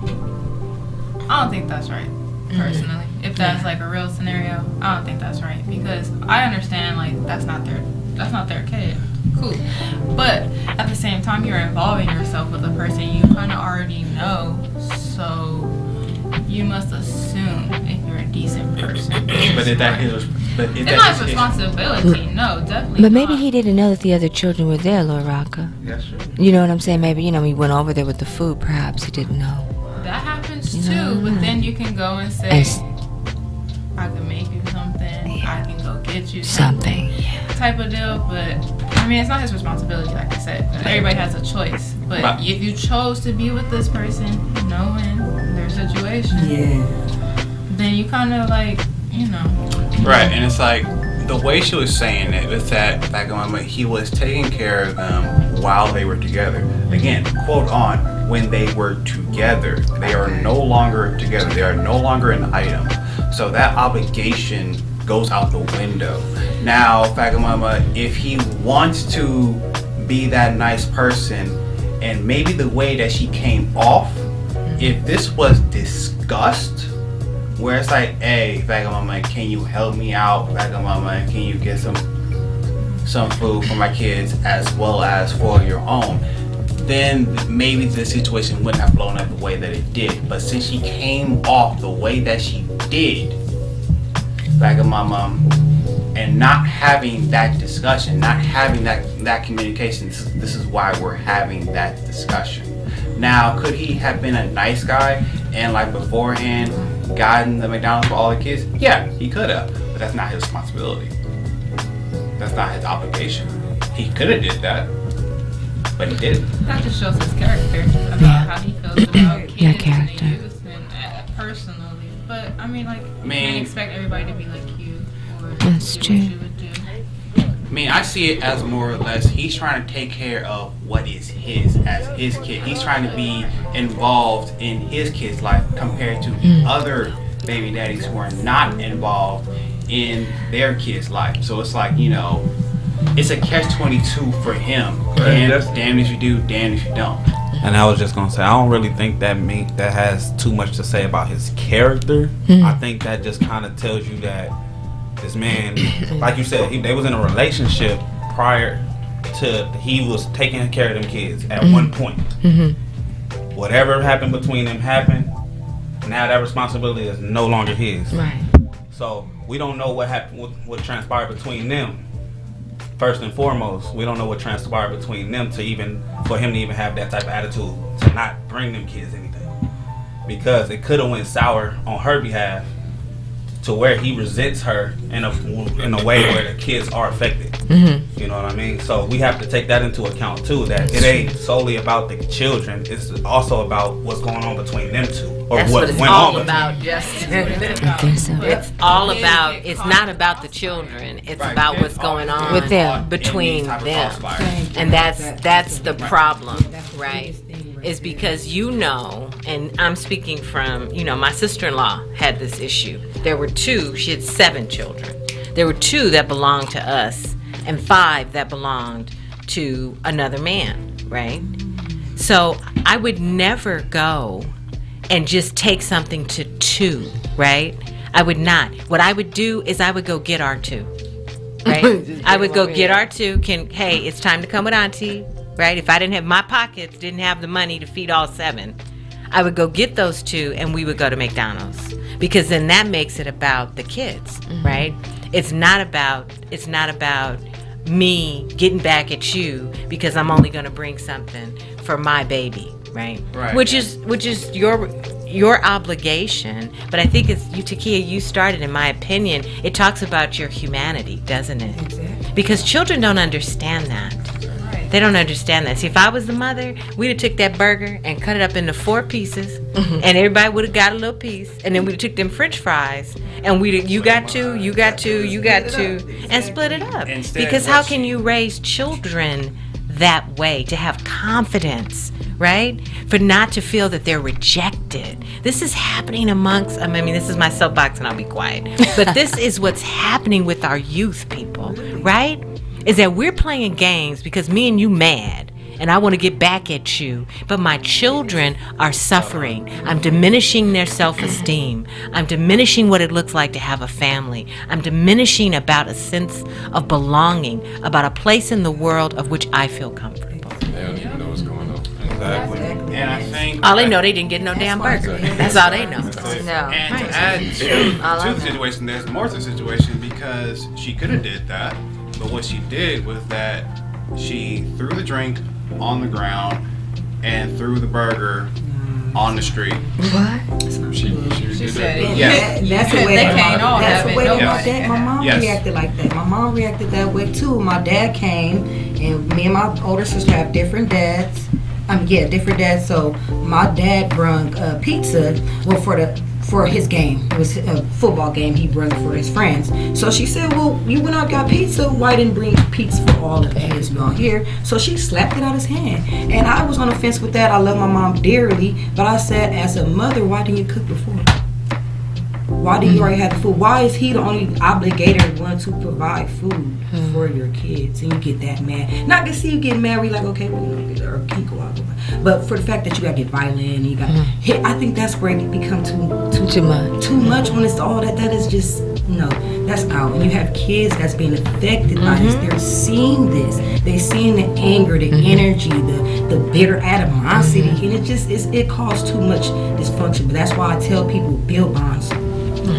Speaker 6: I don't think that's right, personally. If that's like a real scenario, I don't think that's right, because I understand like that's not their kid. Cool. But at the same time, you're involving yourself with a person you kind of already know, so you must assume if you're a decent person.
Speaker 4: But is that his?
Speaker 6: It's not his responsibility. No, definitely.
Speaker 1: But maybe
Speaker 6: not.
Speaker 1: he didn't know that the other children were there, Lord Rocca.
Speaker 4: That's true.
Speaker 1: You know what I'm saying? Maybe, he went over there with the food. Perhaps he didn't know.
Speaker 6: That happens
Speaker 1: You
Speaker 6: too,
Speaker 1: know.
Speaker 6: but then you can go and say, I can make you something, I can go get you something. Type of deal. But I mean, it's not his responsibility, like I said. Everybody has a choice. But if you chose to be with this person, knowing their situation, then you kind of like,
Speaker 4: Right, and it's like the way she was saying it was that back in my mind, he was taking care of them while they were together. Again, quote on, when they were together. They are no longer together. They are no longer an item. So that obligation goes out the window. Now, Fagamama, if he wants to be that nice person, and maybe the way that she came off, if this was discussed, where it's like, hey, Fagamama, can you help me out? Fagamama, can you get some food for my kids as well as for your own? then maybe the situation wouldn't have blown up the way that it did. But since she came off the way that she did, back at my mom, and not having that discussion, not having that communication, this is why we're having that discussion. Now, could he have been a nice guy and like beforehand gotten the McDonald's for all the kids? Yeah, he could have, but that's not his responsibility. That's not his obligation. He could have did that, but he didn't.
Speaker 6: That just shows his character about how he feels about kids
Speaker 1: Your character.
Speaker 6: and the youth and personally. But I mean, like, you can't expect everybody to be like you or
Speaker 1: That's
Speaker 6: do
Speaker 1: true.
Speaker 6: what you would do.
Speaker 4: I mean, I see it as more or less he's trying to take care of what is his as his kid. He's trying to be involved in his kid's life compared to other baby daddies who are not involved in their kid's life. So it's like, you know, it's a catch-22 for him. Damn if you do, damn if you don't.
Speaker 9: And I was just gonna say, I don't really think that has too much to say about his character. I think that just kind of tells you that this man, like you said, they was in a relationship prior to he was taking care of them kids at one point. Whatever happened between them happened. Now that responsibility is no longer his.
Speaker 1: Right.
Speaker 9: So we don't know what happened, what transpired between them. First and foremost, we don't know what transpired between them for him to even have that type of attitude to not bring them kids anything. Because it could have went sour on her behalf to where he resents her in a way where the kids are affected. You know what I mean? So we have to take that into account too, that it ain't solely about the children, it's also about what's going on between them two. Or
Speaker 3: That's what it's
Speaker 9: went
Speaker 3: all
Speaker 9: on
Speaker 3: about, Justin.
Speaker 1: I think so.
Speaker 3: It's all about, it's not about the children. It's about what's going on
Speaker 1: With them.
Speaker 3: between them. And that's the problem, right? Is because and I'm speaking from, my sister-in-law had this issue. There were 2, she had 7 children. There were 2 that belonged to us and 5 that belonged to another man, right? So I would never go and just take something to 2, right? I would not. What I would do is I would go get our 2, right? I would go get our 2. Hey, it's time to come with Auntie, right? If I didn't have my pockets, didn't have the money to feed all 7, I would go get those 2 and we would go to McDonald's, because then that makes it about the kids, right? It's not about me getting back at you because I'm only going to bring something for my baby, right? Which is your obligation. But I think it's you, Takia. You started, in my opinion. It talks about your humanity, doesn't it?
Speaker 2: Exactly.
Speaker 3: Because children don't understand that. They don't understand that. See, if I was the mother, we'd have took that burger and cut it up into 4 pieces, and everybody would have got a little piece, and then we'd have took them French fries, and you got 2, you got 2, you got 2, and split it up. Because how can you raise children that way, to have confidence, right? For not to feel that they're rejected. This is happening amongst, this is my soapbox and I'll be quiet, but this is what's happening with our youth, people, right? Is that we're playing games because me and you mad and I want to get back at you, but my children are suffering. I'm diminishing their self-esteem. I'm diminishing what it looks like to have a family. I'm diminishing about a sense of belonging, about a place in the world of which I feel comfortable.
Speaker 5: They don't even know what's going on.
Speaker 4: Exactly. And I think
Speaker 3: All they know, they didn't get no damn burger. That's all they know.
Speaker 1: No.
Speaker 4: And to add to the situation, there's more to the situation, because she could have did that, but what she did was that she threw the drink on the ground and threw the burger on the street.
Speaker 5: She
Speaker 6: said it.
Speaker 4: Yeah.
Speaker 2: That's the way
Speaker 6: They
Speaker 2: my
Speaker 6: can't all
Speaker 2: that's
Speaker 6: have
Speaker 2: the
Speaker 6: it.
Speaker 2: way
Speaker 6: Nobody
Speaker 2: that my mom
Speaker 4: Yes.
Speaker 2: reacted like that. My mom reacted that way too. My dad came, and me and my older sister have different dads. Different dads. So my dad brung pizza. Well, for his game, it was a football game. He brought it for his friends. So she said, "Well, you went out and got pizza. Why didn't bring pizza for all of his on here?" So she slapped it out his hand, and I was on the fence with that. I love my mom dearly, but I said, as a mother, why didn't you cook before? Why do you already have the food? Why is he the only obligated one to provide food for your kids? And you get that mad. Not to see you get mad, like, okay, well, you know, or can go out. But for the fact that you gotta get violent, and you got hit, I think that's where it become too much. Too much when it's all that. That is just no. That's out. When you have kids that's being affected by this, they're seeing this. They're seeing the anger, the energy, the bitter animosity, and it causes too much dysfunction. But that's why I tell people build bonds.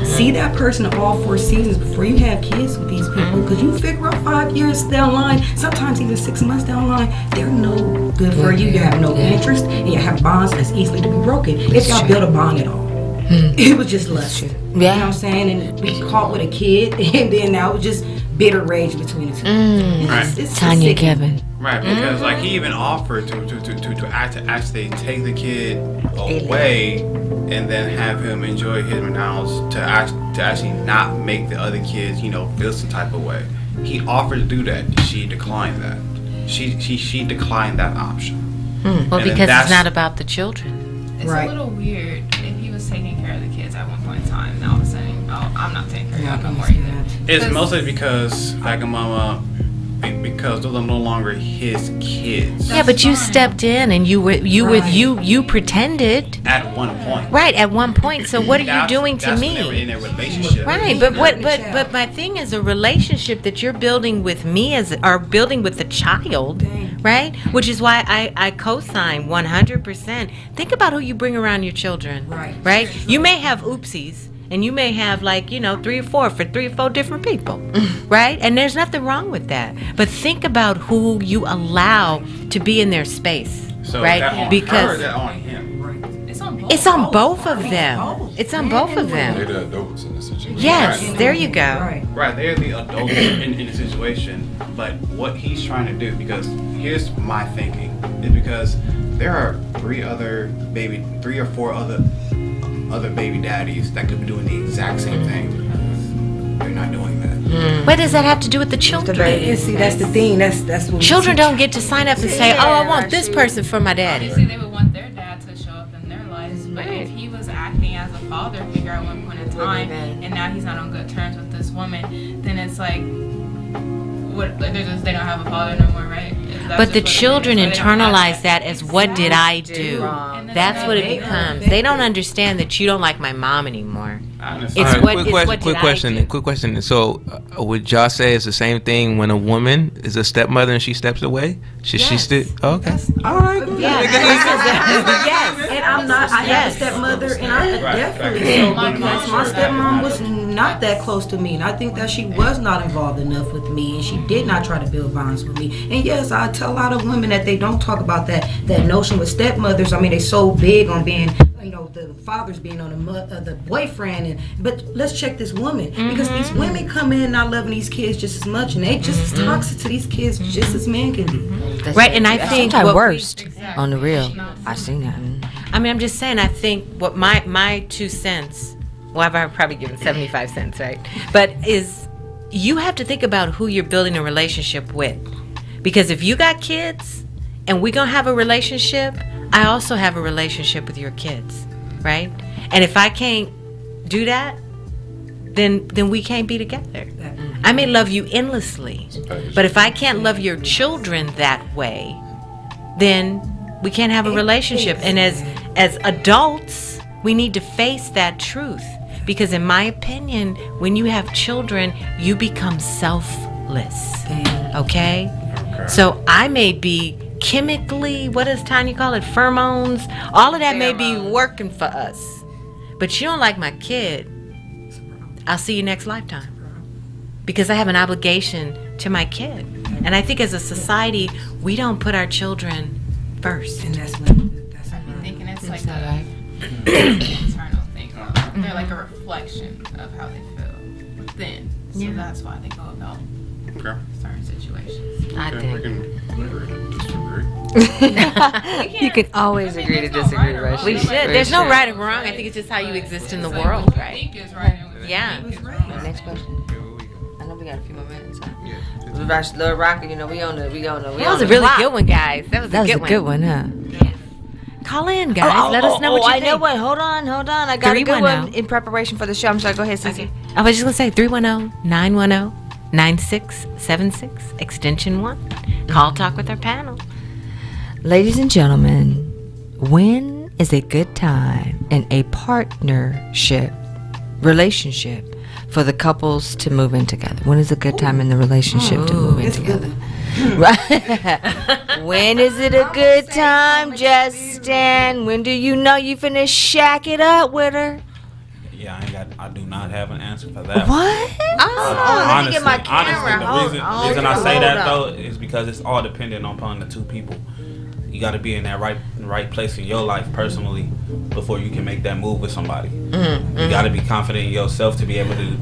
Speaker 2: See that person in all 4 seasons before you have kids with these people, because you figure out 5 years down the line, sometimes even 6 months down the line, they're no good for you. You have no interest, and you have bonds that's easily to be broken if y'all build a bond at all. It was just lust. You know what I'm saying? And be caught with a kid, and then now it's just bitter rage between the two.
Speaker 10: Right.
Speaker 2: It's
Speaker 1: Tanya Kevin.
Speaker 10: Right, because like he even offered to actually take the kid away and then have him enjoy his McDonald's to actually not make the other kids, you know, feel some type of way. He offered to do that. She declined that. She declined that option.
Speaker 3: Well,
Speaker 10: And
Speaker 3: because
Speaker 10: that's-
Speaker 3: it's not about the children.
Speaker 6: It's a little weird if he was taking care of the kids at one point in time, and all of a sudden, oh, I'm not taking care of them no more either.
Speaker 10: It's mostly because like a mama, because those are no longer his kids.
Speaker 3: Yeah, but you stepped in and you pretended.
Speaker 10: At one point.
Speaker 3: Right, at one point. So what are you
Speaker 10: That's-
Speaker 3: doing to
Speaker 10: that's
Speaker 3: me?
Speaker 10: when they were in a relationship.
Speaker 3: Right, but my thing is a relationship that you're building with me or building with the child, right? Which is why I co-sign 100%. Think about who you bring around your children, right? You may have oopsies. And you may have 3 or 4 for 3 or 4 different people, right? And there's nothing wrong with that. But think about who you allow to be in their space,
Speaker 10: So
Speaker 3: right?
Speaker 10: that on
Speaker 3: Because
Speaker 10: her, that on him.
Speaker 3: it's on both of them. It's on both of
Speaker 5: They're
Speaker 3: them.
Speaker 5: the adults in the situation.
Speaker 3: Yes, there you go.
Speaker 10: Right, they're the adults in the situation. But what he's trying to do, because here's my thinking, is because there are 3 or 4 other baby daddies that could be doing the exact same thing. They're not doing that.
Speaker 3: What does that have to do with the children?
Speaker 2: See, that's the thing. That's what
Speaker 3: Children don't get to sign up and say, "Oh, I want this person for my daddy."
Speaker 6: Obviously, they would want their dad to show up in their lives, but if he was acting as a father figure at one point in time, and now he's not on good terms with this woman, then it's like, what? Like they don't have a father no more, right?
Speaker 3: But the children internalize that as what did I do? That's what it becomes. They don't understand that you don't like my mom anymore. It's
Speaker 8: All right,
Speaker 3: what
Speaker 8: quick question. So, would y'all say it's the same thing when a woman is a stepmother and she steps away? Should she still? Oh, okay. All right.
Speaker 2: Yes, and I'm not. I have a stepmother, and I definitely so because my stepmom was not that close to me, and I think that she was not involved enough with me, and she did not try to build bonds with me. And yes, I tell a lot of women that they don't talk about that notion with stepmothers. I mean, they're so big on being, the fathers being on the boyfriend, but let's check this woman, because these women come in not loving these kids just as much, and they just as toxic to these kids just as men can be.
Speaker 3: Right, and I think
Speaker 1: sometimes worst on the real. I've seen that.
Speaker 3: I mean, I'm just saying. I think what my 2 cents. Well, I've probably given 75 cents, right? But is you have to think about who you're building a relationship with, because if you got kids and we're gonna have a relationship, I also have a relationship with your kids, right? And if I can't do that, then we can't be together. I may love you endlessly, but if I can't love your children that way, then we can't have a relationship. And as adults, we need to face that truth, because in my opinion, when you have children, you become selfless. Okay? So I may be chemically, what does Tanya call it? Pheromones. All of that may be working for us. But you don't like my kid, I'll see you next lifetime. Because I have an obligation to my kid. And I think as a society, we don't put our children first.
Speaker 2: And that's
Speaker 6: I'm thinking it's like a internal thing. They're like a reflection of how they feel within. So that's why they go about certain situations.
Speaker 3: I think.
Speaker 10: We can agree to disagree.
Speaker 1: You can always agree to disagree, right?
Speaker 3: We should. There's no right or wrong. I think it's just how you exist in the world,
Speaker 6: What
Speaker 3: right?
Speaker 6: you think is right and what you
Speaker 3: Yeah.
Speaker 6: think is wrong.
Speaker 1: Next question. I know we got a few more minutes. Lil Rocket, we on the.
Speaker 3: That was a really good one, guys. That was a good one.
Speaker 1: Huh?
Speaker 3: Call in, guys. Let us know what you
Speaker 1: I
Speaker 3: think.
Speaker 1: know what. Hold on. I got a good one
Speaker 3: 310.
Speaker 1: in preparation for the show. I'm sorry. Go ahead, Sissy.
Speaker 3: Okay. I was just going to say 310-910-9676, extension 1. Call Talk with our panel.
Speaker 1: Ladies and gentlemen, when is a good time in a partnership relationship for the couples to move in together? When is a good time in the relationship to move in together? Right. When is it a good time, Justin? When do you know you finna shack it up with her?
Speaker 4: Yeah, I do not have an answer for that.
Speaker 1: What? Let me get my camera.
Speaker 4: Honestly, the reason I say that though is because it's all dependent upon the two people. You got to be in that right place in your life personally before you can make that move with somebody. You got to be confident in yourself to be able to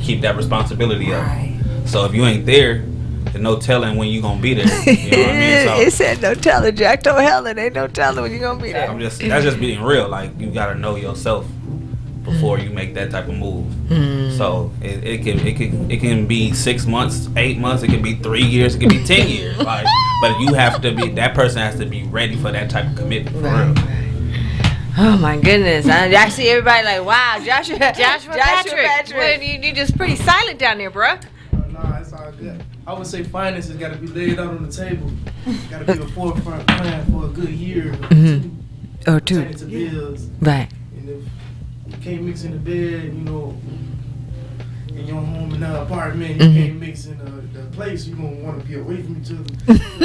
Speaker 4: keep that responsibility up. So if you ain't there, there's no telling when you gonna be there. You know what I mean? So
Speaker 1: It said no telling, Jack. Told Helen, ain't no telling when you gonna be there.
Speaker 4: that's just being real. Like you got to know yourself before you make that type of move. So it can be 6 months, 8 months, it can be 3 years, it can be 10 years. Like, but you have to be, that person has to be ready for that type of commitment for real.
Speaker 1: Oh my goodness! I see everybody like, wow, Joshua
Speaker 3: Patrick. Well, you just pretty silent down there, bruh.
Speaker 7: Nah, it's all good. I would say finances got to be laid out on the table. Got to be a forefront plan for a good year
Speaker 1: or two.
Speaker 7: pertaining to bills.
Speaker 1: Right.
Speaker 7: And if you can't mix in the bed, you know, in your home in the apartment, you can't mix in the place, you're going to want to be away from each other.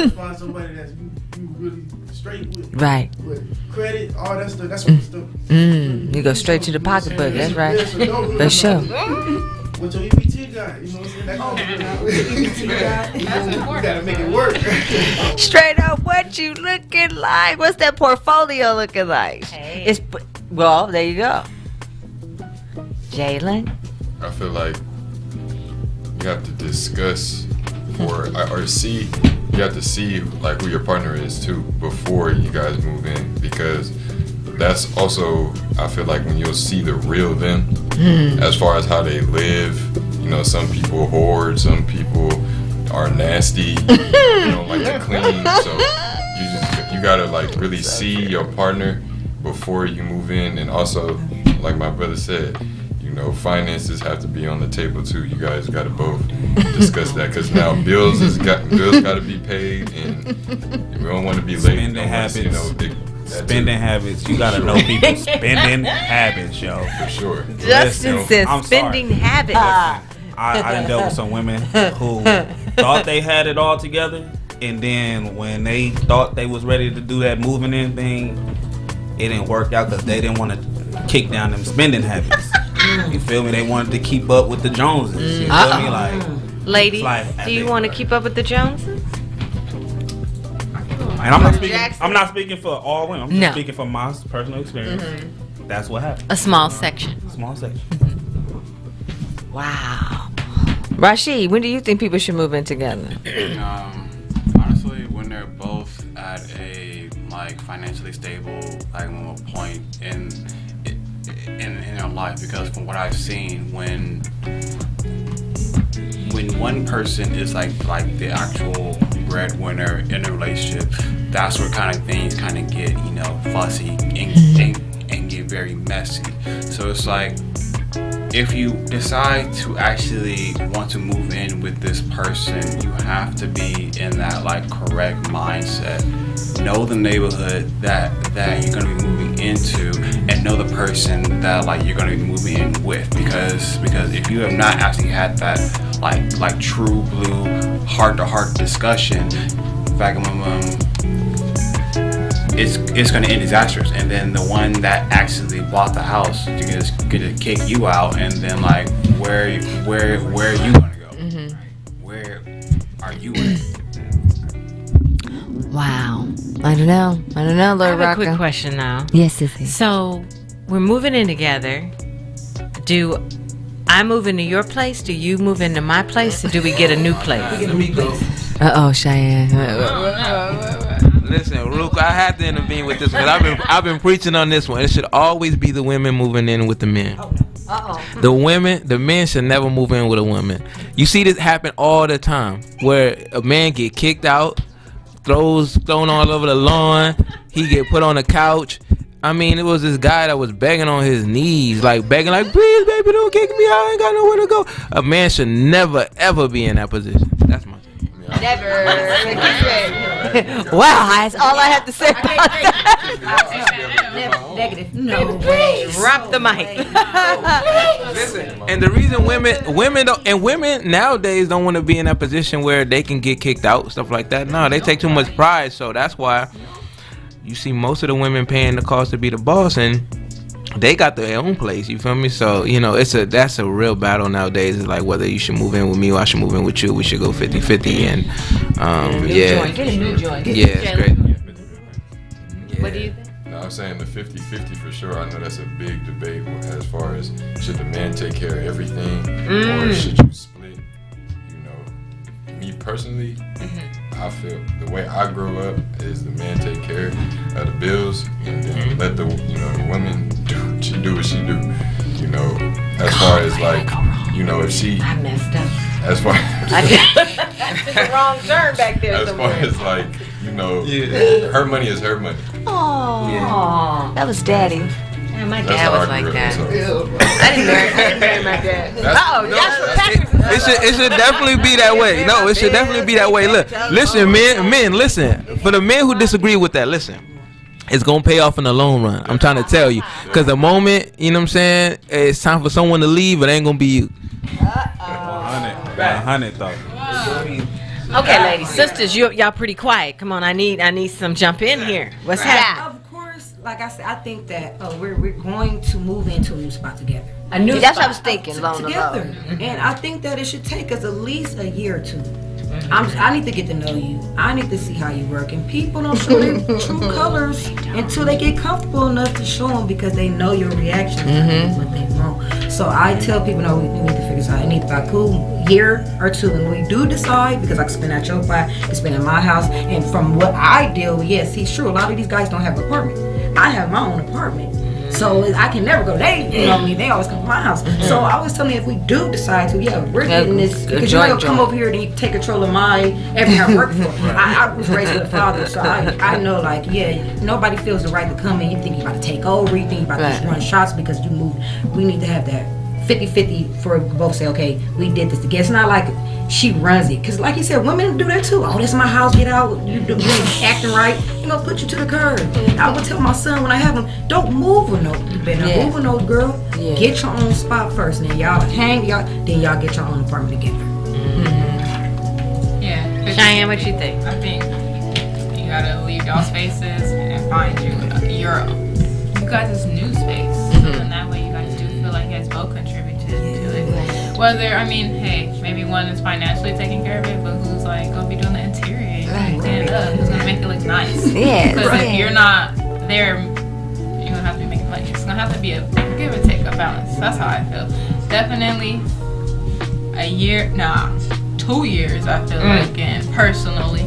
Speaker 7: You find somebody that's you really straight with.
Speaker 1: Right.
Speaker 7: With credit, all that stuff, that's what the stuff.
Speaker 1: You go straight to the pocketbook. That's right. For sure.
Speaker 7: What your EBT got, you know what I'm saying? That EBT got, you gotta make it work.
Speaker 1: Straight up, what you looking like? What's that portfolio looking like?
Speaker 3: Hey.
Speaker 1: Well, there you go. Jalen.
Speaker 5: I feel like you have to discuss or see. You have to see like who your partner is too before you guys move in, because that's also, I feel like, when you'll see the real them as far as how they live. You know, some people hoard, some people are nasty, you know, like to clean. So you gotta like really see your partner before you move in. And also, like my brother said, you know, finances have to be on the table too. You guys gotta both discuss that, because now bills got to be paid, and we don't want to be late.
Speaker 4: Spending habits. Spending habits. You gotta know people's spending habits, yo.
Speaker 5: For sure.
Speaker 1: Justin says
Speaker 4: I'm
Speaker 1: spending
Speaker 4: sorry.
Speaker 1: habits.
Speaker 4: I done dealt with some women who thought they had it all together, and then when they thought they was ready to do that moving in thing, it didn't work out because they didn't want to kick down them spending habits. You feel me? They wanted to keep up with the Joneses. You feel me? Like,
Speaker 3: Ladies,
Speaker 4: like,
Speaker 3: do you want to keep up with the Joneses?
Speaker 4: and I'm not speaking. I'm not speaking for all women. I'm just
Speaker 3: No.
Speaker 4: speaking from my personal experience. That's what happened.
Speaker 3: A small section.
Speaker 4: Small section.
Speaker 1: Wow. Rashid, when do you think people should move in together?
Speaker 10: Honestly, when they're both at a like financially stable like point in their life, because from what I've seen, when one person is like the actual breadwinner in a relationship, that's where kind of things kind of get, you know, fussy and get very messy. So it's like, if you decide to actually want to move in with this person, you have to be in that like correct mindset. Know the neighborhood that you're gonna be moving into, and know the person that like you're gonna be moving in with. Because if you have not actually had that like true blue heart to heart discussion, it's going to end disastrous. And then the one that actually bought the house is going to kick you out, and then like where are you going to go? Where are you at?
Speaker 1: Wow. I don't know,
Speaker 3: I
Speaker 1: Lord
Speaker 3: have a
Speaker 1: Rocker.
Speaker 3: quick question now.
Speaker 1: Yes, Sissy.
Speaker 3: So, we're moving in together. Do I move into your place? Do you move into my place? Or do we get a new place?
Speaker 1: Uh-oh, Cheyenne.
Speaker 8: Listen, Rook, I have to intervene with this one. I've been preaching on this one. It should always be the women moving in with the men. The men should never move in with a woman. You see this happen all the time, where a man get kicked out, thrown all over the lawn. he get put on the couch. I mean, it was this guy that was begging on his knees, like begging, like, please, baby, don't kick me out. I ain't got nowhere to go. A man should never, ever be in that position. That's my thing.
Speaker 1: Never. Wow, that's all I have to say about that.
Speaker 2: Negative. No way.
Speaker 1: Drop the mic.
Speaker 8: Listen, and the reason women nowadays don't want to be in that position where they can get kicked out, stuff like that. No, they take too much pride, so that's why you see most of the women paying the cost to be the boss, and they got their own place. You feel me? So that's a real battle nowadays. It's like whether you should move in with me or I should move in with you. We should go 50-50, and
Speaker 1: Get a new joint.
Speaker 8: Yeah, it's great. Yeah.
Speaker 1: What do you think?
Speaker 5: No, I'm saying the 50-50 for sure. I know that's a big debate as far as should the man take care of everything or should you split? You know, me personally, I feel the way I grew up is the man take care of the bills and then let the the woman do what she do. You know, as far as like, if she
Speaker 1: I messed up.
Speaker 5: as far
Speaker 1: I took the wrong turn back there
Speaker 5: as far
Speaker 1: somewhere.
Speaker 5: as like, her money is her money.
Speaker 1: Oh, that was daddy.
Speaker 3: Yeah, my
Speaker 5: That's
Speaker 3: dad
Speaker 5: how
Speaker 3: was
Speaker 5: I
Speaker 3: like
Speaker 5: grew up,
Speaker 3: that.
Speaker 5: so.
Speaker 1: I didn't marry my dad. That's what Patrick
Speaker 8: It should definitely be that way. No, it should definitely be that way. Look, listen, men, listen. For the men who disagree with that, listen. It's gonna pay off in the long run. I'm trying to tell you, because the moment what I'm saying, it's time for someone to leave, it ain't gonna be you.
Speaker 4: 100 though.
Speaker 1: Okay, ladies, sisters, y'all pretty quiet. Come on, I need some jump in here. What's happening?
Speaker 2: Of course, like I said, I think that we're going to move into a new spot together.
Speaker 1: A new That's what I was thinking.
Speaker 2: Together, and I think that it should take us at least a year or two. I need to get to know you. I need to see how you work. And people don't show their true colors until they get comfortable enough to show them because they know your reaction to what they want. So I tell people, no, we need to figure this out. It needs to be a cool year or two. And we do decide, because I can spend at your place, I can spend at my house. And from what I deal with, yes, see, sure, a lot of these guys don't have an apartment. I have my own apartment. So I can never go. They always come to my house. So I always tell me if we do decide to, we're getting this, because you're gonna come over here and you take control of everything I work for. I was raised with a father, so I know, like, nobody feels the right to come in. You think you're about to take over, you think you're about to just run shots because you moved. We need to have that 50-50 for both say, okay, we did this together. It's not like she runs it, because like you said, women do that too. Oh, this is my house, get out, you ain't acting right, put you to the curb. I would tell my son when I have him, don't move with no, you better not move with no girl. Get your own spot first, and then y'all then y'all get your own apartment together.
Speaker 6: Yeah.
Speaker 3: Cheyenne, what you think?
Speaker 6: I think you gotta leave y'all spaces and find you guys' new space. So in that way you guys do feel like you guys both contributed to it. Whether, hey, maybe one is financially taking care of it, but who's like gonna be doing the interior and who's gonna make it look nice? Because if you're not there, you're gonna have to be making money. It's gonna have to be a give and take, a balance. That's how I feel. Definitely a year, 2 years, I feel like, and personally,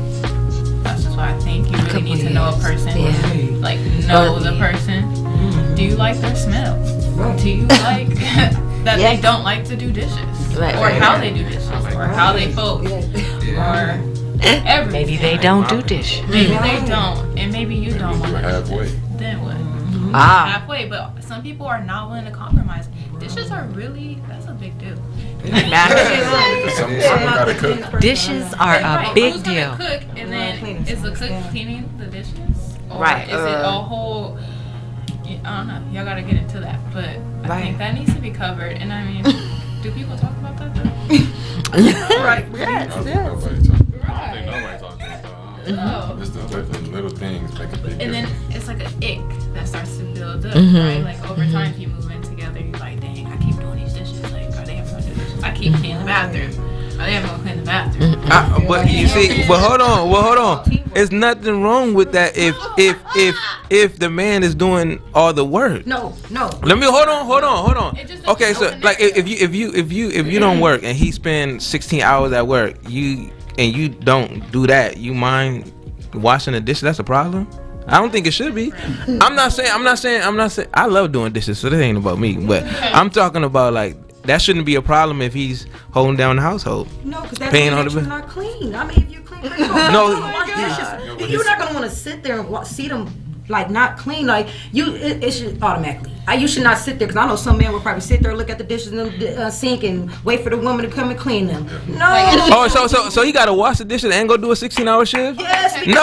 Speaker 6: that's just why I think you really need to know a person. Like, know the person. Do you like their smell? Do you like that they don't like to do dishes? Or how they do dishes? Or how they fold? Or everything.
Speaker 3: Maybe they don't do dishes.
Speaker 6: Maybe they don't. And maybe you don't want to.
Speaker 5: Halfway.
Speaker 6: Then what? Halfway. But some people are not willing to compromise. Dishes are really, that's a big deal.
Speaker 5: Someone gotta cook.
Speaker 3: Dishes are a big
Speaker 6: Who's
Speaker 3: deal.
Speaker 6: gonna cook, and then is the cook cleaning the dishes? Or
Speaker 3: Right.
Speaker 6: is it a whole, I don't know, y'all gotta get into that, but I think that needs to be covered. And I mean, do people talk about that though?
Speaker 5: Nobody talking about it. Just the little things make a big
Speaker 6: And then
Speaker 5: difference.
Speaker 6: it's like an ick that starts to build up, right? Like over time, if you move in together, you're like, dang, I keep doing these dishes. Like, are they ever gonna do this? I keep cleaning the bathroom. Are they ever gonna clean the bathroom?
Speaker 8: But you see, hold on. There's nothing wrong with that if the man is doing all the work.
Speaker 2: No.
Speaker 8: Let me hold on. Okay, so like if you don't work and he spends 16 hours at work, you don't do that, you mind washing the dishes? That's a problem? I don't think it should be. I'm not saying I love doing dishes, so this ain't about me, but I'm talking about like that shouldn't be a problem if he's holding down the household.
Speaker 2: No, because that's
Speaker 8: paying
Speaker 2: when
Speaker 8: all the
Speaker 2: you're
Speaker 8: bills.
Speaker 2: not clean. I mean, if you're clean, you're not gonna wash dishes. You're not gonna want to sit there and see them like not clean, like it should automatically. You should not sit there, because I know some men will probably sit there, look at the dishes in the sink, and wait for the woman to come and clean them. No.
Speaker 8: Oh, so he got to wash the dishes and go do a 16-hour shift?
Speaker 2: Yes.
Speaker 8: No,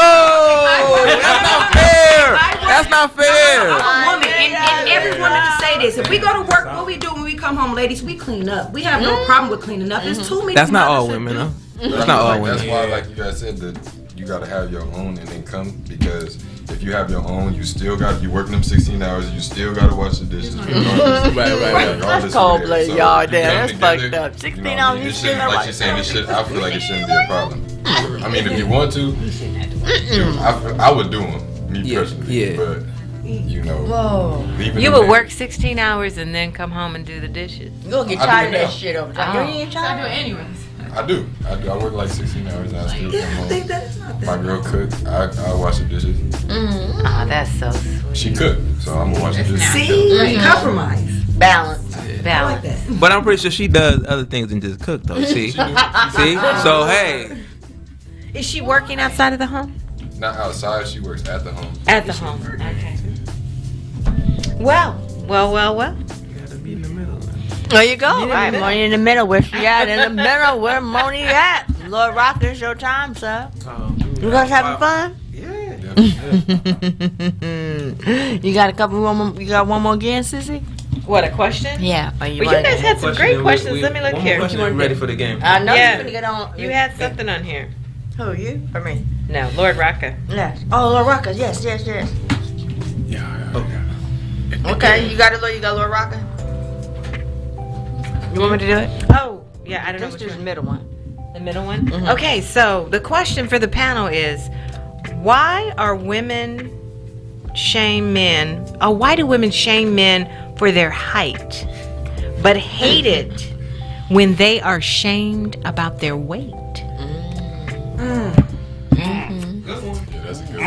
Speaker 8: that's not fair. That's not fair.
Speaker 2: I'm a woman, and every woman can say this. If we go to work, what we do when we come home, ladies, we clean up. We have no problem with cleaning up. There's too many.
Speaker 8: That's not all
Speaker 2: mothers
Speaker 8: women,
Speaker 2: that
Speaker 8: though.
Speaker 5: But
Speaker 8: That's
Speaker 5: I
Speaker 8: not
Speaker 5: feel
Speaker 8: all
Speaker 5: like
Speaker 8: women.
Speaker 5: that's why, like you guys said, that you gotta have your own and then come, because if you have your own, you still got you working them 16 hours. You still gotta wash the dishes.
Speaker 1: That's cold-blooded, y'all. That's fucked up. 16 hours, you
Speaker 5: It
Speaker 1: shouldn't
Speaker 5: shouldn't,
Speaker 1: have
Speaker 5: like she's saying, it should. I feel like it shouldn't be a problem. I mean, if you want to, I would do them. Me personally,
Speaker 8: yeah.
Speaker 5: but you know, leaving
Speaker 3: You
Speaker 5: them
Speaker 3: would
Speaker 5: in-
Speaker 3: work 16 hours and then come home and do the dishes.
Speaker 1: You gonna get
Speaker 5: I do
Speaker 1: tired of
Speaker 5: it
Speaker 1: that
Speaker 5: now.
Speaker 1: shit over
Speaker 3: Oh.
Speaker 1: time. You ain't
Speaker 6: So I do
Speaker 1: tired?
Speaker 6: it anyways.
Speaker 5: I do. I work like 16 hours and I still come
Speaker 2: I think
Speaker 5: home.
Speaker 2: that's not
Speaker 5: My
Speaker 2: that.
Speaker 5: girl cooks. I wash the dishes.
Speaker 3: Oh, that's so sweet.
Speaker 5: She cooked, so I'm gonna wash the dishes.
Speaker 2: See, compromise.
Speaker 1: Balance.
Speaker 2: I like
Speaker 3: Balance.
Speaker 2: that.
Speaker 8: But I'm pretty sure she does other things than just cook, though. See? See? So, hey.
Speaker 3: Is she working outside of the home?
Speaker 5: Not outside. She works at the home.
Speaker 3: At the home. Okay. Well.
Speaker 8: Gotta be in the middle.
Speaker 1: There you go. Right, Moni in the middle. Where she at? In the middle. Where Moni at? Lord Rocker, it's your time, sir. You guys having fun? You got a couple more? You got one more again, Sissy?
Speaker 3: What, a question?
Speaker 1: Yeah. Or
Speaker 3: Well, you guys had some great questions. Let me look here.
Speaker 8: Ready for the game.
Speaker 1: I know
Speaker 3: Yeah.
Speaker 1: you're gonna get on.
Speaker 3: You had something on here.
Speaker 1: Who, you or me?
Speaker 3: No, Lord Rocca.
Speaker 1: Yes. Oh, Lord Rocker. Yes.
Speaker 5: Yeah.
Speaker 1: Okay, you got it, Lord. You got Lord Rocker.
Speaker 3: You want me to do it? Oh, yeah, I don't know
Speaker 1: Let's
Speaker 3: which
Speaker 1: do the
Speaker 3: one.
Speaker 1: middle one.
Speaker 3: The middle one? Okay, so the question for the panel is, why are women shame men, or why do women shame men for their height, but hate it when they are shamed about their weight?
Speaker 5: Yeah, that's a good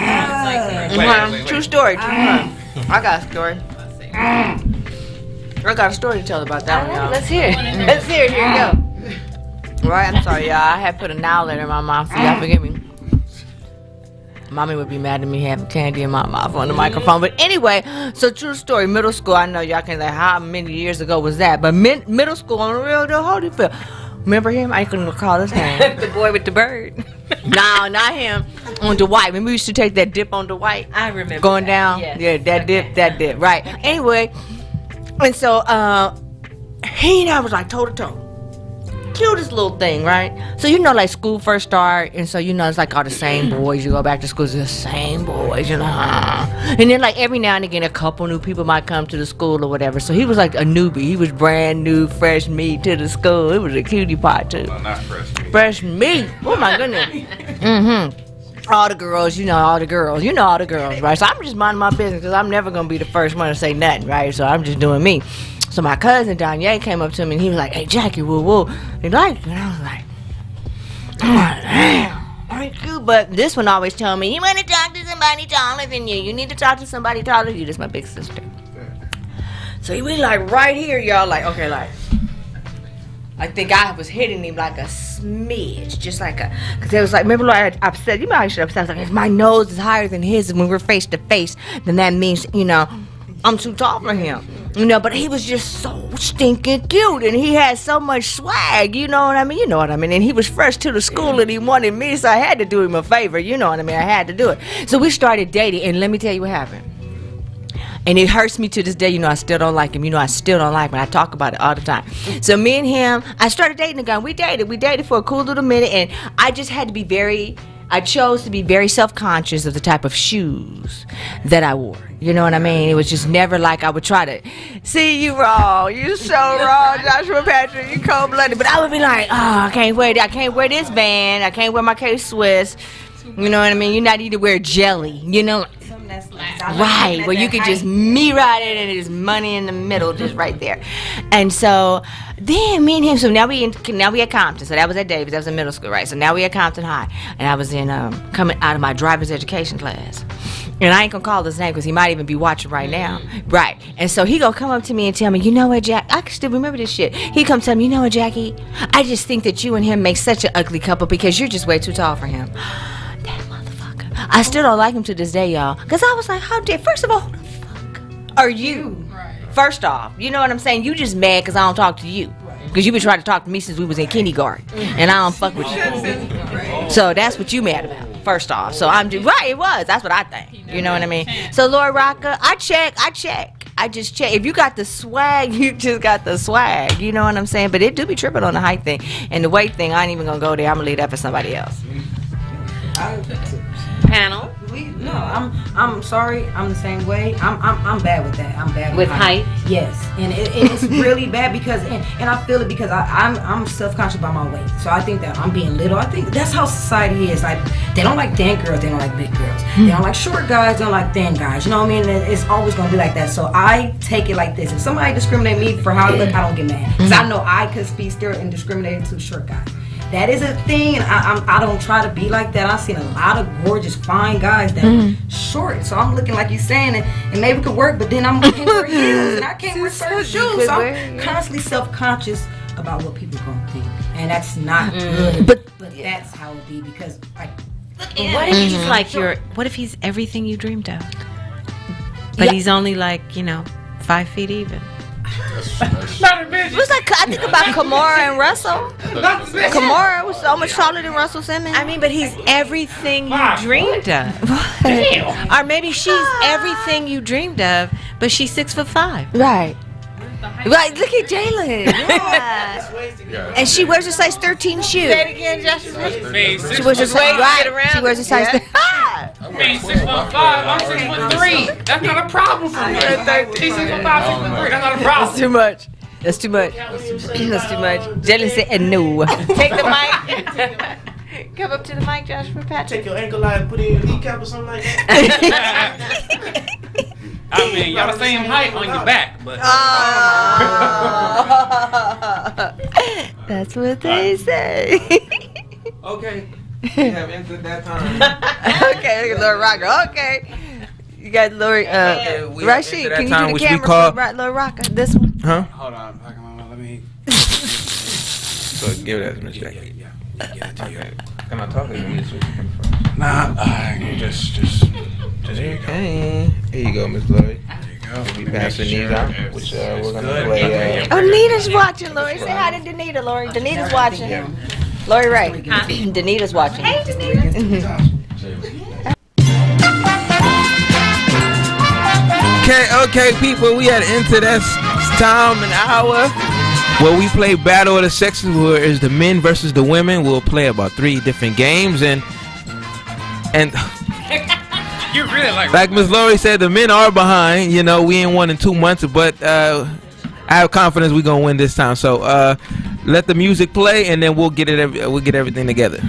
Speaker 5: one.
Speaker 1: True story. I got a story. I got a story to tell about that one, y'all.
Speaker 3: Let's hear it. Let's hear it. Here you go.
Speaker 1: Right, I'm sorry, y'all. I had put a nail letter in my mouth. So y'all forgive me. Mommy would be mad at me having candy in my mouth on the microphone. But anyway, so true story. Middle school, I know y'all can like, how many years ago was that? But middle school on the real deal, Holyfield. Remember him? I couldn't recall his name.
Speaker 3: The boy with the bird.
Speaker 1: No, not him. On Dwight. Remember we used to take that dip on Dwight?
Speaker 3: I remember.
Speaker 1: Going
Speaker 3: that.
Speaker 1: down.
Speaker 3: Yes.
Speaker 1: Yeah, that dip. Right. Anyway, and so he and I was like toe to toe. Cutest little thing, right? So you know, like school first start, and so you know it's like all the same boys. You go back to school, it's the same boys, you know. And then like every now and again, a couple new people might come to the school or whatever. So he was like a newbie. He was brand new, fresh meat to the school. It was a cutie pie too.
Speaker 5: No, not fresh meat.
Speaker 1: Fresh meat. Oh my goodness. All the girls, you know all the girls, right? So I'm just minding my business because I'm never gonna be the first one to say nothing, right? So I'm just doing me. So my cousin Danye came up to me and he was like, "Hey Jackie, woo woo," he liked it. And I was like, "Oh damn, thank you." But this one always told me, "You want to talk to somebody taller than you. You need to talk to somebody taller than you." This is my big sister. So he was like right here, y'all. Like okay, like. I think I was hitting him like a smidge, just like a, because it was like, remember like I said, you know I should have said, like, if my nose is higher than his and when we're face to face, then that means, you know, I'm too tall for him. You know, but he was just so stinking cute and he had so much swag, you know what I mean? You know what I mean? And he was fresh to the school and he wanted me, so I had to do him a favor, you know what I mean? I had to do it. So we started dating and let me tell you what happened. And it hurts me to this day. You know, I still don't like him. You know, I still don't like him. I talk about it all the time. So me and him, I started dating a guy. We dated for a cool little minute. And I just had to be I chose to be very self-conscious of the type of shoes that I wore. You know what I mean? It was just never like I would try to, see, you wrong. You so wrong, Joshua Patrick. You cold-blooded. But I would be like, oh, I can't wear this Van. I can't wear my K-Swiss. You know what I mean? You're not either wear jelly. You know, right, where you could just me right in and there's money in the middle, just right there. And so then me and him, so now we at Compton. So that was at Davis. That was in middle school, right? So now we at Compton High, and I was in coming out of my driver's education class. And I ain't gonna call his name because he might even be watching right now, right? And so he gonna come up to me and tell me, you know what, Jack? I can still remember this shit. He come tell me, you know what, Jackie? I just think that you and him make such an ugly couple because you're just way too tall for him. I still don't like him to this day, y'all. Because I was like, how dare, first of all, who the fuck are you? First off, you know what I'm saying? You just mad because I don't talk to you. Because you been trying to talk to me since we was in kindergarten. And I don't fuck with you. So that's what you mad about, first off. So I'm just, right, it was. That's what I think. You know what I mean? So Lord Rocka, I check. I just check. If you got the swag, you just got the swag. You know what I'm saying? But it do be tripping on the height thing. And the weight thing, I ain't even going to go there. I'm going to leave that for somebody else. Panel?
Speaker 2: No, I'm sorry. I'm the same way. I'm bad with that. I'm bad
Speaker 1: With height?
Speaker 2: Yes, and it's really bad because and I feel it because I'm self-conscious about my weight. So I think that I'm being little. I think that's how society is. Like they don't like thin girls. They don't like big girls. They don't like short guys. They don't like thin guys. You know what I mean? It's always gonna be like that. So I take it like this. If somebody discriminate me for how I look, I don't get mad because I know I could be still and discriminated to short guys. That is a thing, and I don't try to be like that. I've seen a lot of gorgeous, fine guys that are short. So I'm looking like you saying it, and maybe it could work, but then I'm looking for heels, and I can't wear certain shoes. So I'm constantly self-conscious about what people gonna think, and that's not good. But that's how it be because like.
Speaker 3: What if he's like what if he's everything you dreamed of? But he's only like 5 feet even.
Speaker 1: It was like I think about Kamara and Russell. Kamara was so much taller than Russell Simmons.
Speaker 3: I mean, but he's everything you dreamed of. Or maybe she's everything you dreamed of, but she's 6'5".
Speaker 1: Right. Right, look at Jalen. Yeah. And she wears a size 13 shoe.
Speaker 8: Say it again, Joshua.
Speaker 1: She wears a size She wears a size 13.
Speaker 8: I mean, 6'5", I'm 6'3". That's not a problem for me. She's 6'5", 6'3". That's not a problem.
Speaker 1: That's too much. That's too much. That's too much. Jalen said no. Take the mic. Come up to the mic, Joshua Patrick.
Speaker 7: Take your ankle line and put it in your kneecap or something like that.
Speaker 8: I mean, y'all the same height on your back, but.
Speaker 1: That's what they say.
Speaker 8: Okay. We have entered that time.
Speaker 1: Okay, look at Lord Rocker. Okay. You got Lord, Rashid, can you do the camera for Lord Rocker? This one?
Speaker 8: Huh?
Speaker 10: Hold on. Let me.
Speaker 8: So give it as Miss Jackie. Yeah. Okay. Can I talk to you?
Speaker 10: Nah, just here you go.
Speaker 8: Okay. Here you go, Miss Glory.
Speaker 10: There you go.
Speaker 8: We passing these out, which we're gonna play.
Speaker 1: Oh, Nita's watching, Lori. Say hi to Danita, Lori. Danita's watching. Lori, right? Danita's watching. Hey, Danita.
Speaker 8: Okay, people, we had into that time an hour where we play Battle of the Sexes, where it's the men versus the women. We'll play about 3 different games, and
Speaker 10: You really
Speaker 8: like Miss Lori said, the men are behind. We ain't won in 2 months, but I have confidence we're gonna win this time. So let the music play, and then we'll get it. We'll get everything together.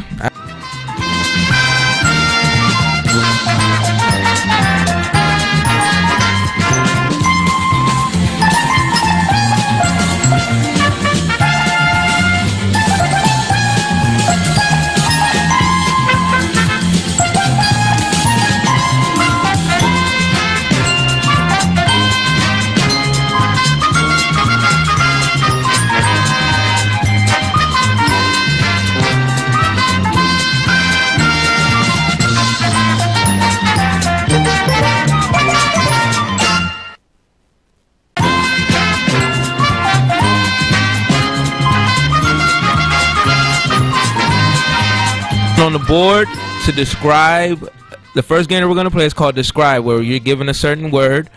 Speaker 8: On the board to describe the first game that we're going to play is called Describe, where you're given a certain word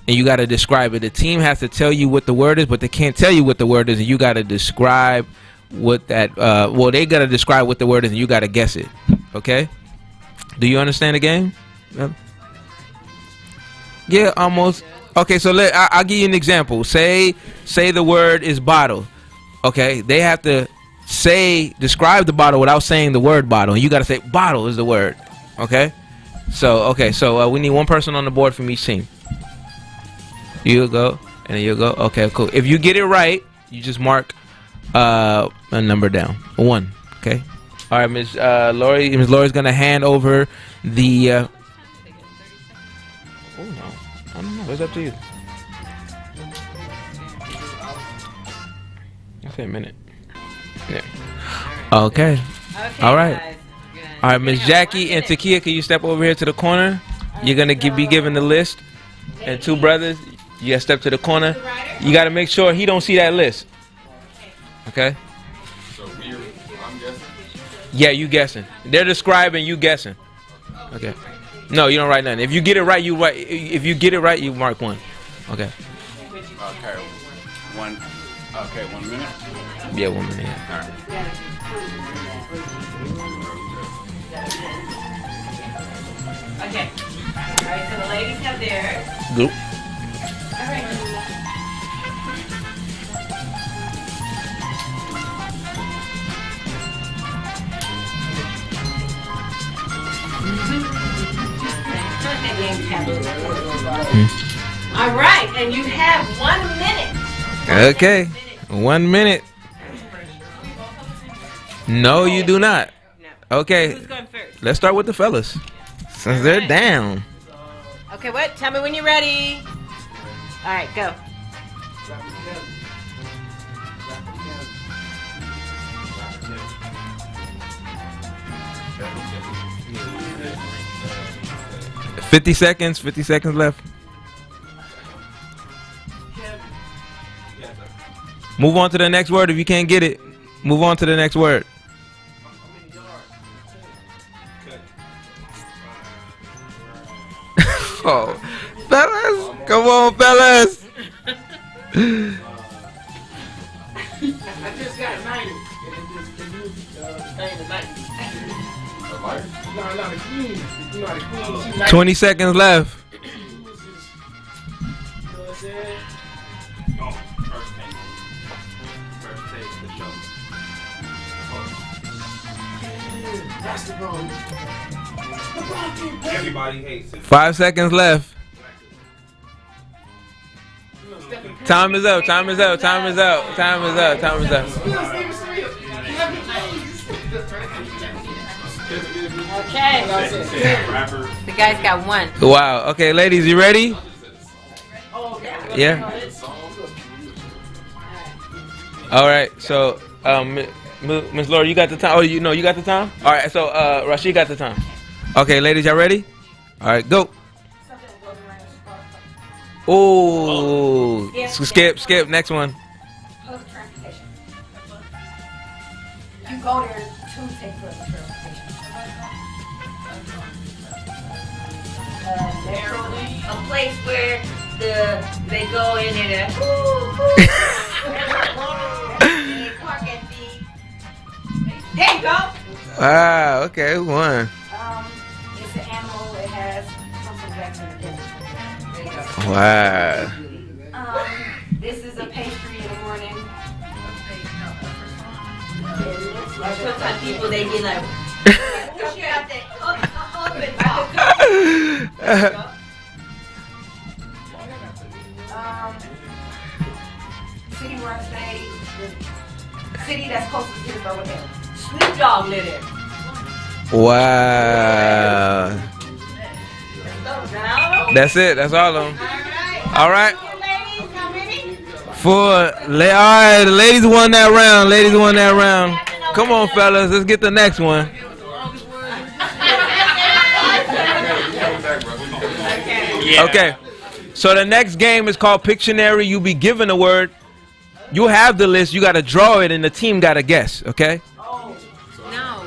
Speaker 8: and you got to describe it. The team has to tell you what the word is, but they can't tell you what the word is, and you got to describe what that they got to describe what the word is, and you got to guess it. Okay, do you understand the game? Yeah, almost. Okay, so I'll give you an example. Say the word is bottle. Okay, they have to describe the bottle without saying the word bottle, and you got to say bottle is the word. Okay, so we need one person on the board from each team. You'll go and then you'll go. Okay, cool. If you get it right, you just mark a number down, 1. Okay, all right. Miss Lori's gonna hand over the oh no, I don't know, it's up to you. I'll say a minute. Yeah. Okay. All right. All right, Miss Jackie and Takia, can you step over here to the corner? You're gonna be given the list, and 2 brothers, you gotta step to the corner. You gotta make sure he don't see that list. Okay?
Speaker 5: So I'm guessing.
Speaker 8: Yeah, you guessing. They're describing, you guessing. Okay. No, you don't write nothing. If you get it right, you write. If you get it right, you mark 1. Okay.
Speaker 10: Okay. 1 minute.
Speaker 8: Yeah, 1 minute.
Speaker 10: All right.
Speaker 3: Okay. All right, so the ladies have theirs.
Speaker 8: Goop.
Speaker 3: All right. All right, and you have 1 minute.
Speaker 8: Okay. 1 minute. No, you do not. Okay.
Speaker 3: Who's going first?
Speaker 8: Let's start with the fellas, since they're down.
Speaker 3: Okay, what? Tell me when you're ready. All right, go.
Speaker 8: $50 seconds. 50 seconds left. Move on to the next word. If you can't get it, move on to the next word. Oh, fellas, come on, fellas.
Speaker 7: I just got 90. No, the queen. You know the queen. She's
Speaker 8: 20 seconds left.
Speaker 7: You know what I'm saying?
Speaker 9: Oh, first take the show.
Speaker 7: That's the wrong.
Speaker 9: Everybody hates it.
Speaker 8: 5 seconds left. Time is up. Time is up. Time is up. Time is up. Time is up.
Speaker 3: Okay. The guys got 1.
Speaker 8: Wow. Okay, ladies, you ready? Yeah. All right. So, Miss Laura, you got the time. Oh, you know, you got the time. All right. So, Rashid got the time. Okay, ladies, y'all ready? All right, go. Oh, skip. Next one.
Speaker 2: Public transportation. You go there to take public transportation.
Speaker 1: A place where they go in and they park at the. There you go.
Speaker 8: Wow. Okay, one.
Speaker 2: It's an animal. It has something back in the There you go.
Speaker 8: Wow.
Speaker 2: This is a pastry in the morning.
Speaker 1: Like sometimes people they get like. Push you out there.
Speaker 2: City where I stay. The city that's closest to here, over there.
Speaker 1: Snoop Dogg live there.
Speaker 8: Wow. That's it. That's all of them. All right. All right, the ladies won that round. Ladies won that round. Come on, fellas. Let's get the next one. Okay. So the next game is called Pictionary. You'll be given a word. You have the list. You got to draw it, and the team got to guess. Okay?
Speaker 3: No.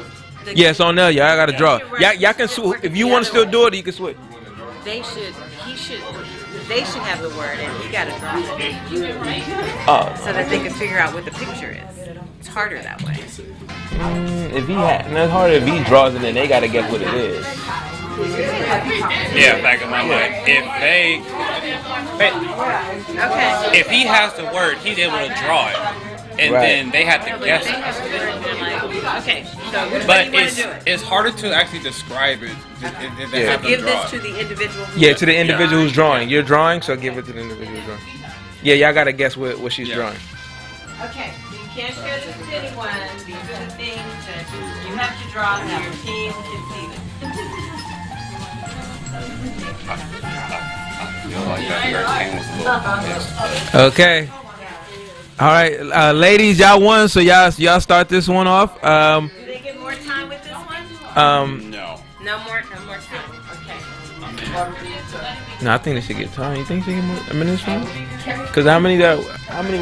Speaker 8: Yeah, it's on there. Y'all got to draw it. Y'all can switch. If you want to still do it, you can switch.
Speaker 3: They should have the word, and we got to draw it.
Speaker 8: Oh.
Speaker 3: So that they can figure out what the picture is. It's harder that way.
Speaker 8: If he had, that's harder if he draws it, then they got to guess what it is.
Speaker 10: Yeah, back in my mind.
Speaker 3: Okay.
Speaker 10: If he has the word, he's able to draw it, and
Speaker 8: Right.
Speaker 10: then they have to guess it.
Speaker 3: Okay. So which one
Speaker 10: But
Speaker 3: do you want to do it?
Speaker 10: it's harder to actually describe it if they
Speaker 8: Yeah.
Speaker 10: have to
Speaker 3: Give
Speaker 10: draw
Speaker 3: this to
Speaker 10: it.
Speaker 3: the individual.
Speaker 8: Yeah, to the individual who's drawing. You're drawing, so give it to the individual who's drawing. Yeah, y'all got to guess what she's drawing.
Speaker 3: Okay. So you can't share this with anyone. These are the things that you have to draw so your team can see them.
Speaker 8: Okay. All right, ladies, y'all won, so y'all start this one off.
Speaker 3: Do they get more time with this one?
Speaker 10: No.
Speaker 3: No more time. Okay.
Speaker 8: No, I think they should get time. You think they should get more? I mean, it's fine. Cause how many words? How many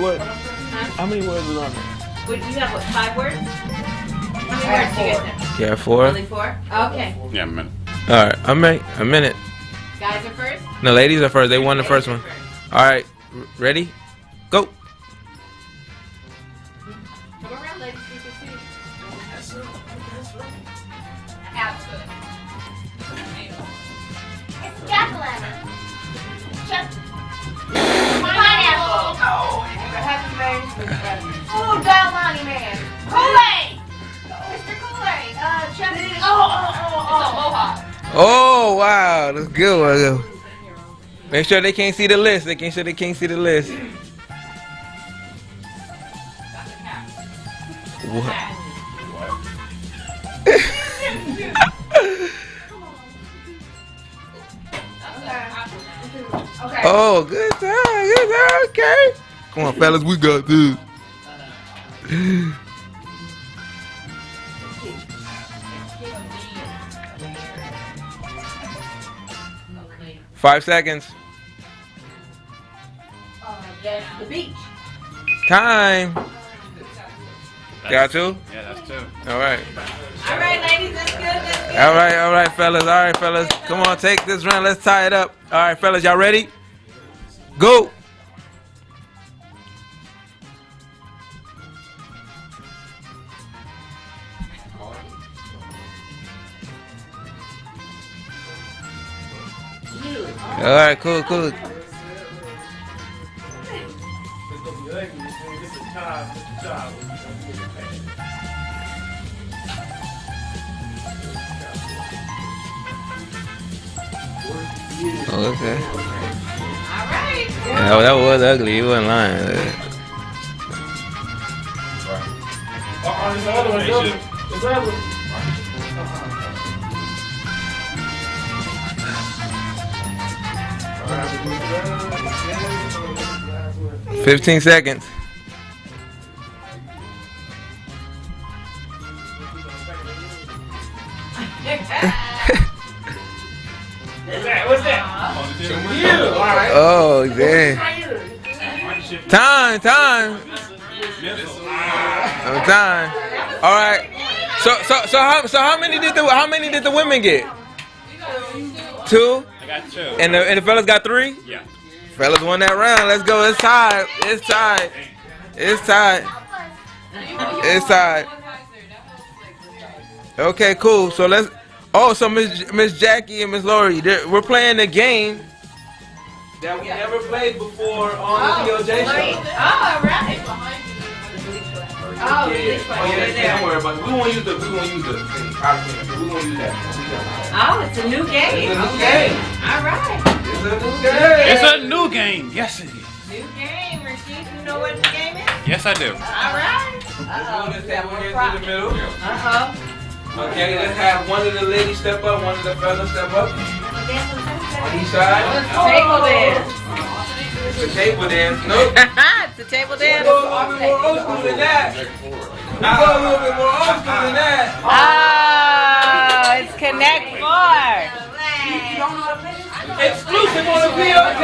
Speaker 8: words is on there?
Speaker 3: You have what, 5 words? How many words do you get there?
Speaker 8: Yeah, 4.
Speaker 3: Only 4? Okay.
Speaker 10: Yeah, man.
Speaker 8: All right, a minute.
Speaker 3: Guys are first?
Speaker 8: No, ladies are first. They won the first one. All right, ready? Go.
Speaker 3: Come around, ladies. You can see.
Speaker 11: It's jack-o'-lantern. Pineapple. Oh, Dalmani man. Kool-Aid. Mr. Kool-Aid. Chef.
Speaker 8: Oh wow, that's a good one. Make sure they can't see the list. They can't see the list. What? Oh, good time. Okay. Come on, fellas, we got this. 5 seconds.
Speaker 11: The beach.
Speaker 8: Time. Got 2?
Speaker 10: Yeah, that's 2.
Speaker 8: All right.
Speaker 3: All right, ladies. That's good.
Speaker 8: All right, fellas. All right, fellas. Come on, take this round. Let's tie it up. All right, fellas, y'all ready? Go. All right, cool. Okay.
Speaker 3: All right.
Speaker 8: Yeah, that was ugly. You wasn't lying.
Speaker 7: It's ugly.
Speaker 8: 15 seconds.
Speaker 7: What's that?
Speaker 8: Oh, damn. Time. All right. So how many did the women get? 2.
Speaker 10: I got 2.
Speaker 8: And the fellas got 3?
Speaker 10: Yeah.
Speaker 8: Fellas won that round. Let's go. It's tied. Okay, cool. So let's. Oh, so Miss Jackie and Miss Lori, we're playing a game that we never played before on the POJ show.
Speaker 3: Oh, all right. Oh,
Speaker 8: Don't worry about it. We won't use the. We won't use that.
Speaker 3: Oh, it's a new game. Okay. All right.
Speaker 10: It's a new game. Yes, it is.
Speaker 3: New game, Rasheed. You know what the game is?
Speaker 10: Yes, I do.
Speaker 3: All right.
Speaker 8: Let's have one here in the middle.
Speaker 3: Uh-huh.
Speaker 8: Okay, let's have one of the ladies step up, one of the fellas step up. On each side.
Speaker 3: Table dance.
Speaker 8: It's a table dance. Nope.
Speaker 3: It's a table dance.
Speaker 8: We'll go a little bit more old school than that.
Speaker 3: Oh, it's Connect 4.
Speaker 8: Exclusive on the POJ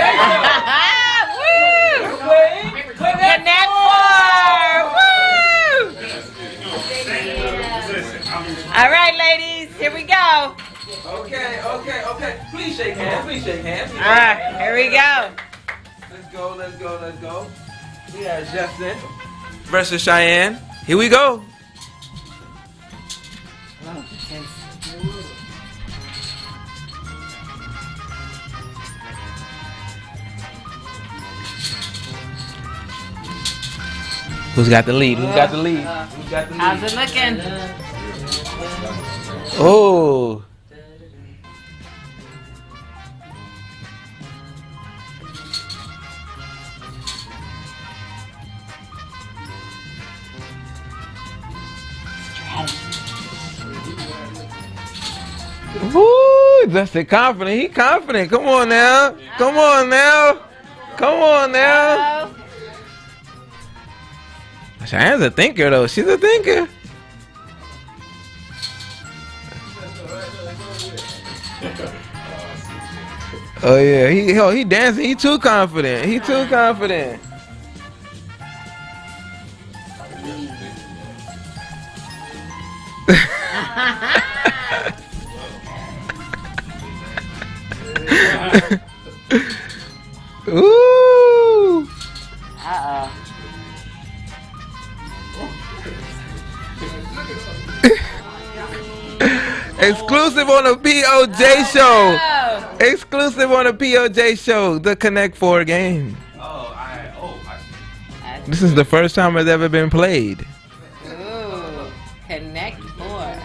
Speaker 3: Woo! Connect 4. Woo! All right, ladies, here we go.
Speaker 8: Okay. Please shake hands.
Speaker 3: All right, here we go.
Speaker 8: Let's go. We have Justin versus Cheyenne. Here we go. Who's got the lead?
Speaker 3: How's it looking?
Speaker 8: Oh. Woo, that's the confident. He confident. Come on now. Cheyenne's a thinker though. She's a thinker. Oh yeah, he dancing. He too confident. He too confident. Ooh. Exclusive on the POJ show. Exclusive on the POJ show. The Connect 4 game. This is the first time it's ever been played.
Speaker 3: Ooh, Connect 4.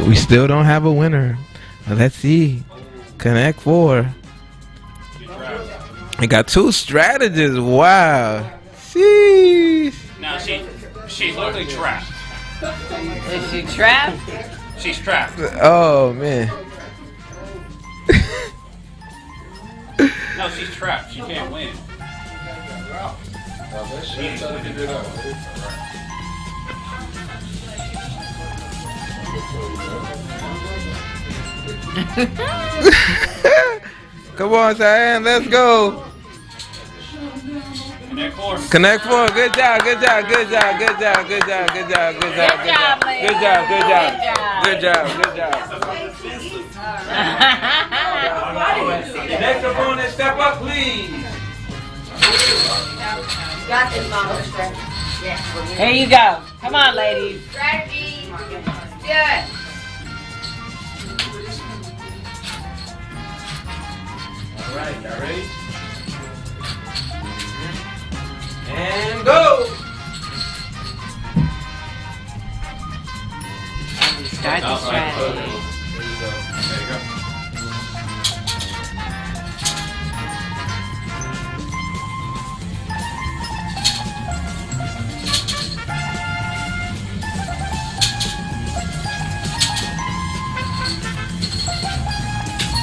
Speaker 8: We still don't have a winner. Let's see. Connect 4. We got 2 strategists. Wow. Sheesh.
Speaker 9: Now she's literally trapped.
Speaker 3: Is she trapped?
Speaker 9: She's trapped.
Speaker 8: Oh man.
Speaker 9: No, she's trapped. She can't win.
Speaker 8: Come on, Cheyenne. Let's go.
Speaker 9: Connect 4.
Speaker 8: Connect 4. Good job. Good job. Good job. Good job. Good job. Good job. Good job. Good job. Good job. Good job. Good job. Good job. Next opponent, step up, please.
Speaker 11: Got this, mama.
Speaker 3: Here you go. Come on, ladies.
Speaker 11: Strategy. Do it.
Speaker 8: All right, y'all ready? And go.
Speaker 3: And we start the strategy.
Speaker 10: There you go. There you go.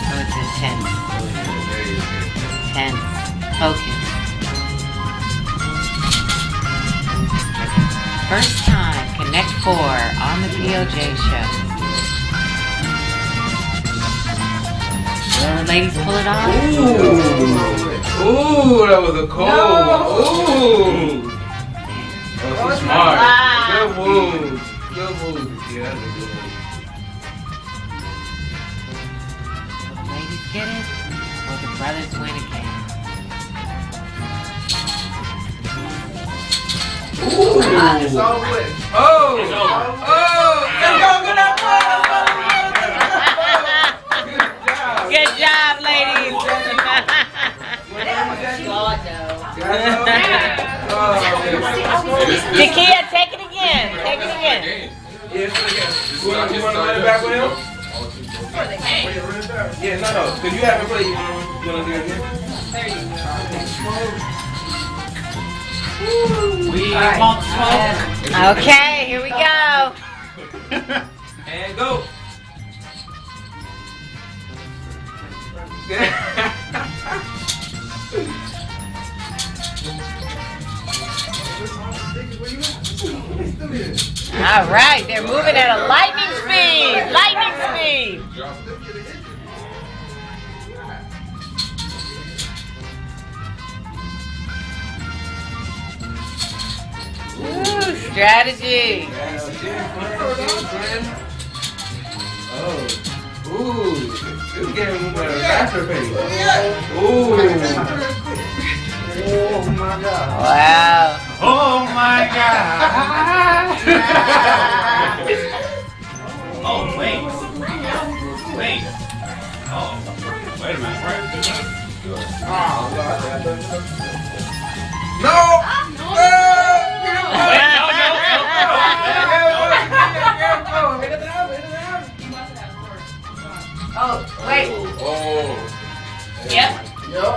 Speaker 3: Oh, it's intense. Tense. Focus. First time, Connect 4 on the POJ show. Will the ladies pull it off?
Speaker 8: Ooh, that was a cold one. Ooh. That was smart. Good move. Good move. Yeah, that was a good move.
Speaker 3: Will the ladies get it? Will the brothers win again?
Speaker 8: Ooh. It's all good. Oh. Oh. Let's go. Good job.
Speaker 3: Good job, ladies. Takia, take it again. Take it again.
Speaker 8: You want to run it back with him? Yeah, no. Because you haven't played. You want to do it again?
Speaker 6: There you go.
Speaker 3: We won't smoke. Okay, here we go.
Speaker 8: And go.
Speaker 3: All right, they're moving at a lightning speed. Lightning speed. Ooh, strategy.
Speaker 8: Oh. Ooh. This game moving at a faster pace. Ooh. Oh my God.
Speaker 3: Wow.
Speaker 9: Oh my God. Oh wait. Wait. Oh. Wait a minute.
Speaker 8: No.
Speaker 11: Oh, wait.
Speaker 8: Oh.
Speaker 11: Yep.
Speaker 8: No.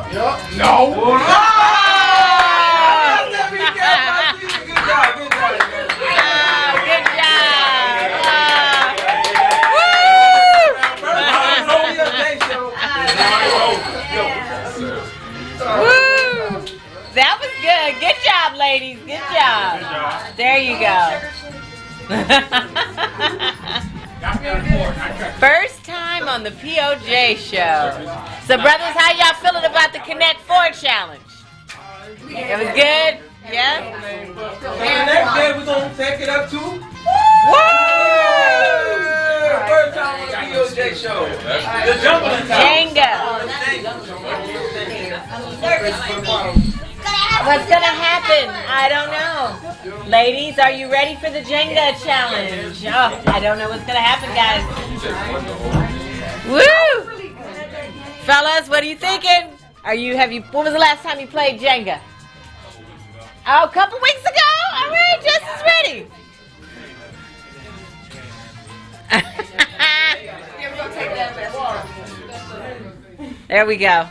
Speaker 3: That was good. Good job, ladies. Good job. There you go. First time on the POJ show. So, brothers, how y'all feeling about the Connect 4 challenge? It was good? Yeah?
Speaker 8: Next day we're gonna take it up to
Speaker 3: Woo!
Speaker 8: first time on the POJ show. The jumping time.
Speaker 3: Jenga. What's gonna happen? I don't know. Ladies, are you ready for the Jenga challenge? Oh, I don't know what's gonna happen, guys. Woo! Fellas, what are you thinking? When was the last time you played Jenga? Oh, a couple weeks ago? All right, Jess is ready. There we go.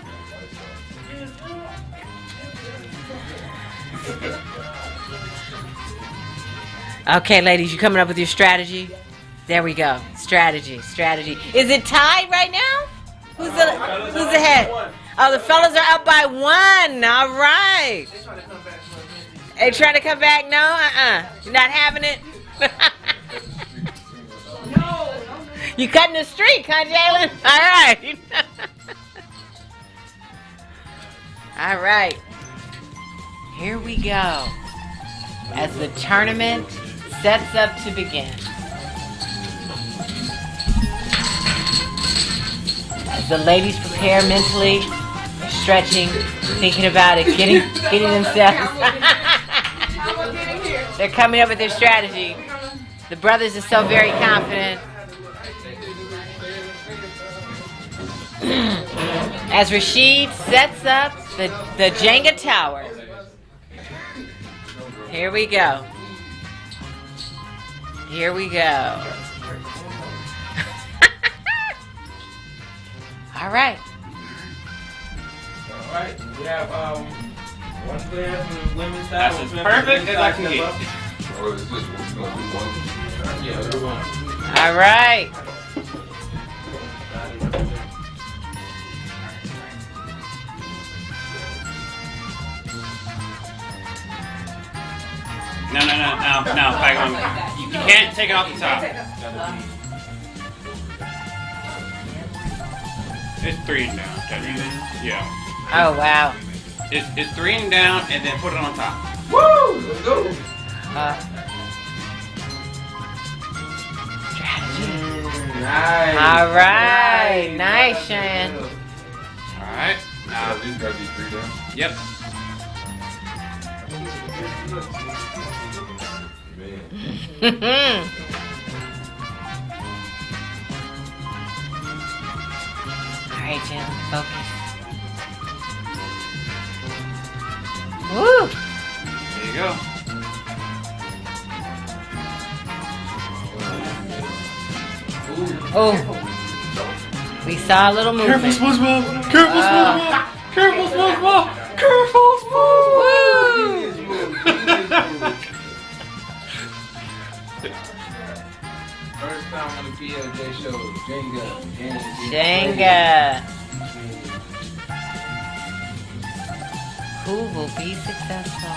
Speaker 3: Okay, ladies, you coming up with your strategy? There we go. Strategy. Is it tied right now? Who's ahead? Oh, the fellas are up by 1. All right. They trying to come back? No? You're not having it? You cutting the streak, huh, Jalen? All right. All right. Here we go. As the tournament sets up to begin. As the ladies prepare mentally, they're stretching, thinking about it, getting themselves. They're coming up with their strategy. The brothers are so very confident. As Rashid sets up the Jenga tower. Here we go. Here we go. All right.
Speaker 8: All right. We have one player from the women's side.
Speaker 10: That's as perfect as I can get.
Speaker 5: Or is this what we're gonna do? One?
Speaker 8: Yeah, one.
Speaker 3: All right.
Speaker 10: No, back on. You can't take it off the top. It's 3 and down, technically. Yeah.
Speaker 3: Oh, wow.
Speaker 10: It's 3 and down, and then put it on top.
Speaker 8: Woo! Let's go.
Speaker 3: Strategy.
Speaker 8: Nice.
Speaker 3: All right. Nice, Cheyenne.
Speaker 10: All right. Now
Speaker 5: These gotta be 3 down.
Speaker 10: Yep.
Speaker 5: Man.
Speaker 3: All right, Jim. Focus. Woo!
Speaker 10: There you go.
Speaker 3: Oh. We saw a little movement.
Speaker 8: Careful, SpongeBob. Careful, SpongeBob. Careful, SpongeBob. Careful, SpongeBob. First time on the PLJ show,
Speaker 3: Jenga. Who will be successful?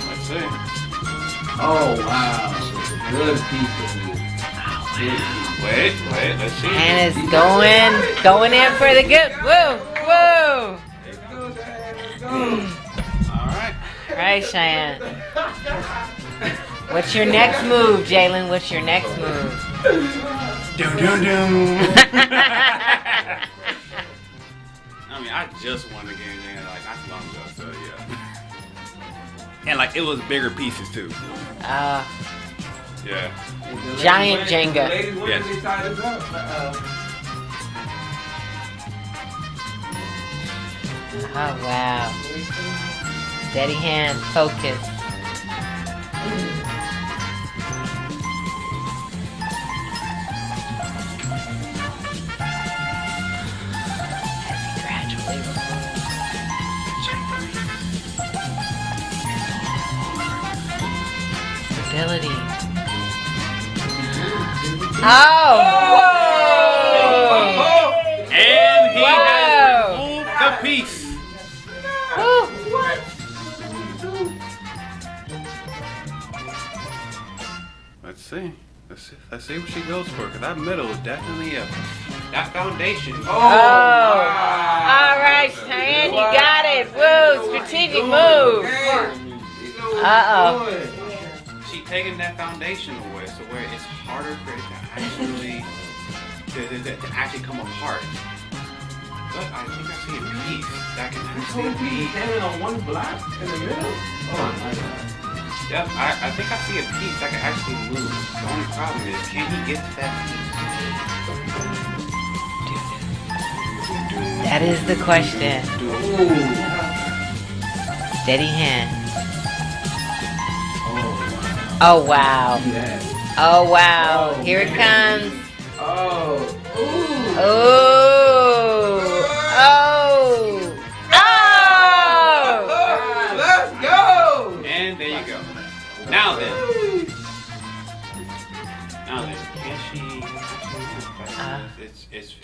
Speaker 10: Let's see.
Speaker 8: Oh, wow. Good piece of it.
Speaker 10: Wait, let's see.
Speaker 3: And it's going in for the good. Woo, woo.
Speaker 10: All right.
Speaker 3: All right, Cheyenne. What's your next move, Jalen? What's your next move?
Speaker 10: Doom. I mean, I just won the game like not too long ago, so yeah. And like it was bigger pieces too. Yeah.
Speaker 3: Giant Jenga.
Speaker 8: Ladies, when
Speaker 10: Yes.
Speaker 8: they tie this up?
Speaker 3: Oh, wow. Steady hand, focus. Gradually stability. Oh!
Speaker 10: And he
Speaker 3: Whoa.
Speaker 10: has removed the piece. see. Let's see what she goes for. Cause that middle is definitely that foundation.
Speaker 3: All right, Cheyenne, you got it. Woo, strategic move.
Speaker 10: She taking that foundation away, so where it's harder for it to actually come apart. But I think I see a piece that can actually be
Speaker 7: standing on one block in the middle. Oh my God.
Speaker 10: Yep, I think I see a piece that can actually move. The only problem is, can he get to that piece?
Speaker 3: That is the question. Steady hand. Oh wow. Oh wow. Here it comes. Oh. Oh. Oh.
Speaker 7: Let's go.
Speaker 10: And there you go. Now then, can she?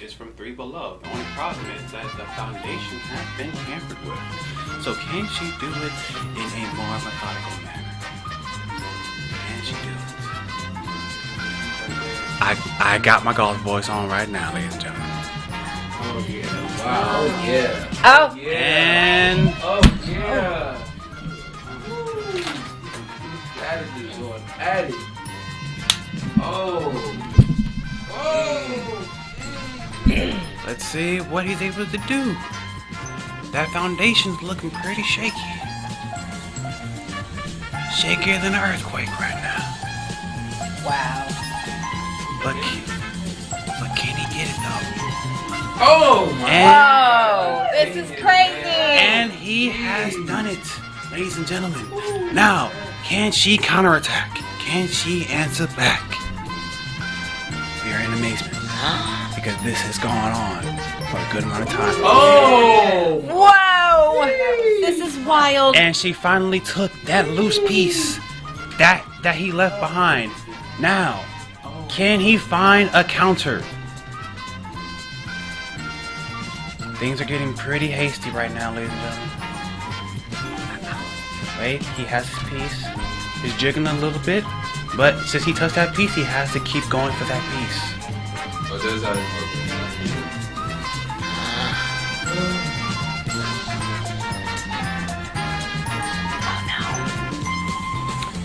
Speaker 10: It's from Three Below. The only problem is that the foundation has been tampered with. So can she do it in a more methodical manner? Can she do it? I got my golf voice on right now, ladies and gentlemen.
Speaker 7: Oh yeah. Wow. Oh yeah.
Speaker 3: Oh.
Speaker 10: And
Speaker 7: Oh yeah. Strategy going at it. Oh.
Speaker 10: let's see what he's able to do. That foundation's looking pretty shaky. Shakier than an earthquake right now.
Speaker 3: Wow.
Speaker 10: But can he get it though?
Speaker 7: Oh my.
Speaker 3: Whoa, this is crazy.
Speaker 10: And he has done it, ladies and gentlemen. Now, can she counterattack? Can she answer back? We are in amazement because this has gone on for a good amount of time.
Speaker 7: Oh.
Speaker 3: Whoa, this is wild.
Speaker 10: And she finally took that loose piece that he left behind. Now, can he find a counter? Things are getting pretty hasty right now, ladies and gentlemen. Wait, he has his piece. He's jiggling a little bit, but since he touched that piece, he has to keep going for that piece.
Speaker 5: Oh, there's that.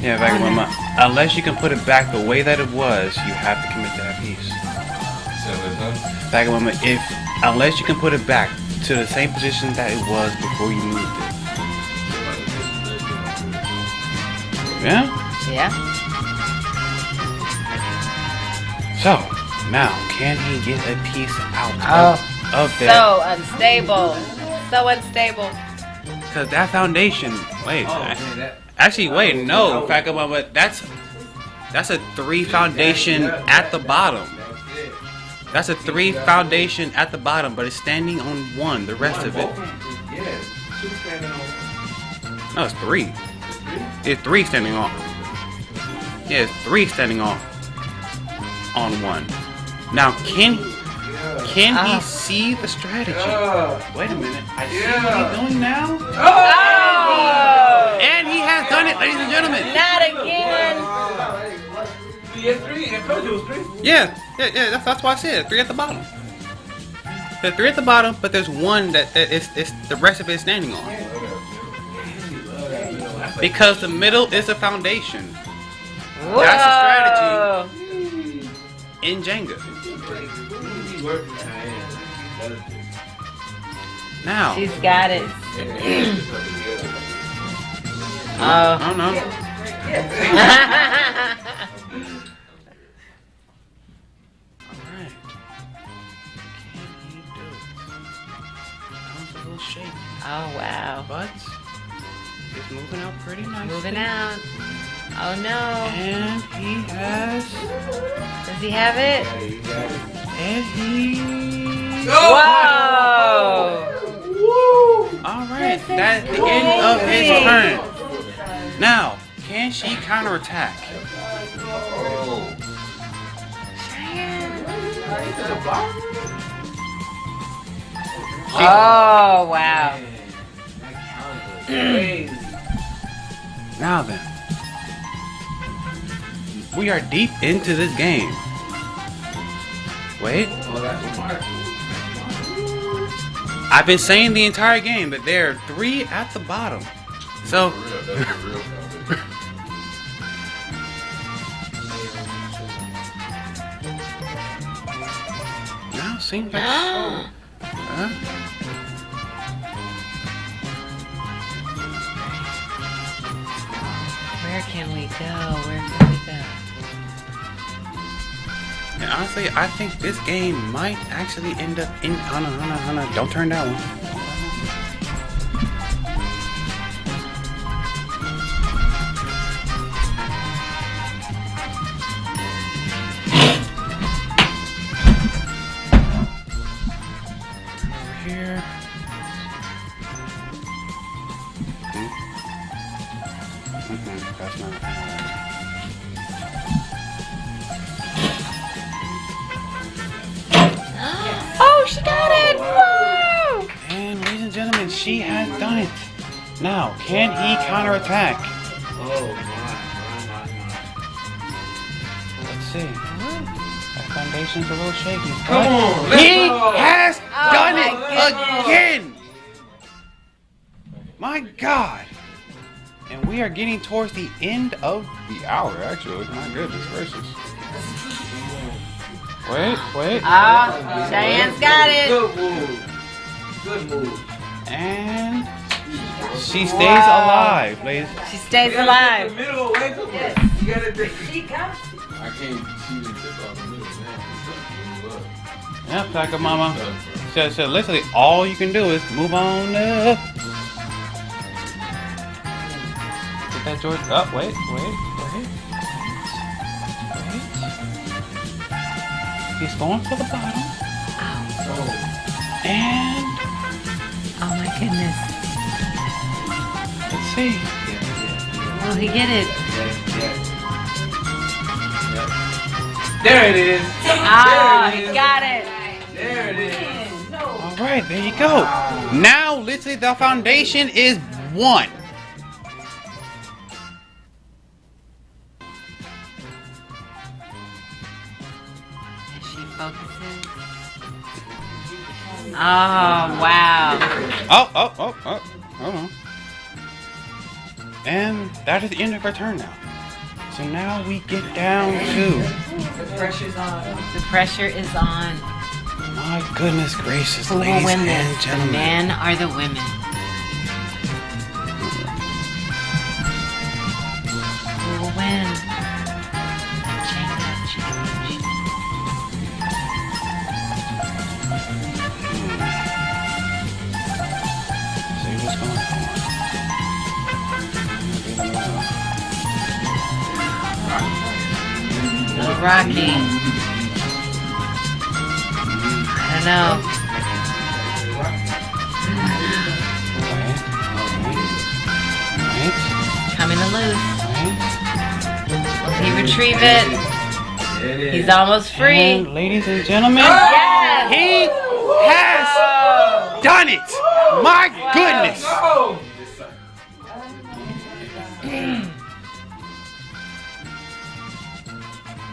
Speaker 10: Yeah, back mama. Unless you can put it back the way that it was, you have to commit to that piece. Back mama, unless you can put it back to the same position that it was before you moved it. Yeah?
Speaker 3: Yeah.
Speaker 10: So, now, can he get a piece out of there?
Speaker 3: So unstable. So unstable.
Speaker 10: Because that foundation, wait. Actually, wait, no. In fact, but that's a 3 foundation at the bottom. That's a 3 foundation at the bottom, but it's standing on 1, the rest of it. No, it's 3. It's 3 standing on. Yeah, it's 3 standing on 1. Now, can he see the strategy? Wait a minute. I see what he's doing now.
Speaker 3: Oh!
Speaker 10: And he has done it, ladies and gentlemen.
Speaker 3: Not again.
Speaker 10: Yeah, that's why I said 3 at the bottom. There's 3 at the bottom, but there's 1 that it's the rest of it is standing on. Because the middle is a foundation.
Speaker 3: Whoa.
Speaker 10: That's a strategy in Jenga. Now.
Speaker 3: She's got it.
Speaker 10: I don't know. Alright. Can he do it? Comes a little shaky.
Speaker 3: Oh wow.
Speaker 10: But it's moving out pretty nicely.
Speaker 3: Moving out. Oh no.
Speaker 10: And he has.
Speaker 3: Does he have it?
Speaker 10: And he.
Speaker 3: Whoa!
Speaker 10: Alright, that's the end of his turn. Now, can she counterattack?
Speaker 3: Oh wow.
Speaker 10: Now then. We are deep into this game. Wait. I've been saying the entire game that there are 3 at the bottom. So. Now seems like. Huh?
Speaker 3: Where can we go? Where can we go?
Speaker 10: And honestly, I think this game might actually end up in. Hana. Don't turn that one. Over here. That's not.
Speaker 3: Oh, she got it! Whoa!
Speaker 10: And ladies and gentlemen, she has done it. Now, can he counterattack? Let's see. That foundation's a little shaky. Come on, he has done it again! My God! And we are getting towards the end of the hour, actually. My goodness gracious. Wait.
Speaker 3: Cheyenne's got it.
Speaker 7: Good move.
Speaker 10: And she stays alive, ladies.
Speaker 3: She stays alive.
Speaker 7: Middle, wait till
Speaker 11: Yes.
Speaker 7: you gotta think.
Speaker 11: She got it.
Speaker 5: I can't see the tip off the middle now.
Speaker 10: Yep, Taka Mama. So literally all you can do is move on up. Get that George. Oh, wait. He's going for the bottom. And
Speaker 3: Oh my goodness.
Speaker 10: let's see.
Speaker 3: Will he get it?
Speaker 7: There it is.
Speaker 3: Oh, he got it.
Speaker 7: There it is.
Speaker 10: All right, there you go. Now, literally, the foundation is 1.
Speaker 3: She focuses. Oh, wow.
Speaker 10: Oh. Hold on. And that is the end of her turn now. So now we get down to.
Speaker 2: The pressure's on.
Speaker 3: The pressure is on.
Speaker 10: My goodness gracious,
Speaker 3: Who will
Speaker 10: ladies
Speaker 3: win
Speaker 10: and
Speaker 3: this? The
Speaker 10: gentlemen.
Speaker 3: men or the women? Who will win? Jenga challenge.
Speaker 10: See what's going
Speaker 3: Little Rocky. I don't know. Coming to loose. Will he retrieve it? He's almost free.
Speaker 10: And ladies and gentlemen,
Speaker 3: Yes!
Speaker 10: he has done it! My goodness!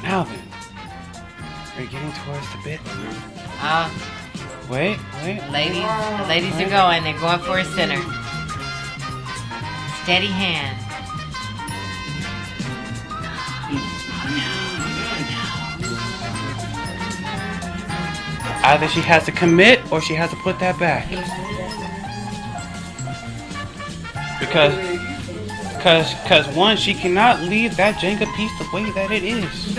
Speaker 10: Now then, we're getting towards the bit. Wait.
Speaker 3: The ladies are going. They're going for a center. Steady hand.
Speaker 10: Either she has to commit or she has to put that back. Because one, she cannot leave that Jenga piece the way that it is.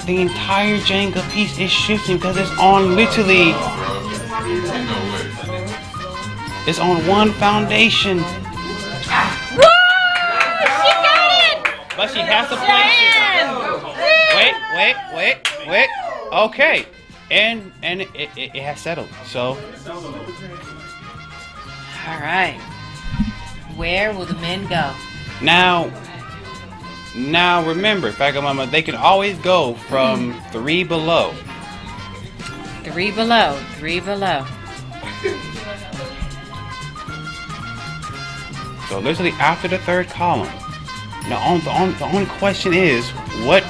Speaker 10: The entire Jenga piece is shifting because it's on literally. It's on one foundation.
Speaker 3: Woo! She got it!
Speaker 10: But she has to place it. Wait. Okay. And it has settled. So.
Speaker 3: All right. Where will the men go?
Speaker 10: Now remember, Mama, they can always go from 3 below.
Speaker 3: 3 below.
Speaker 10: So literally after the third column. The only question is, where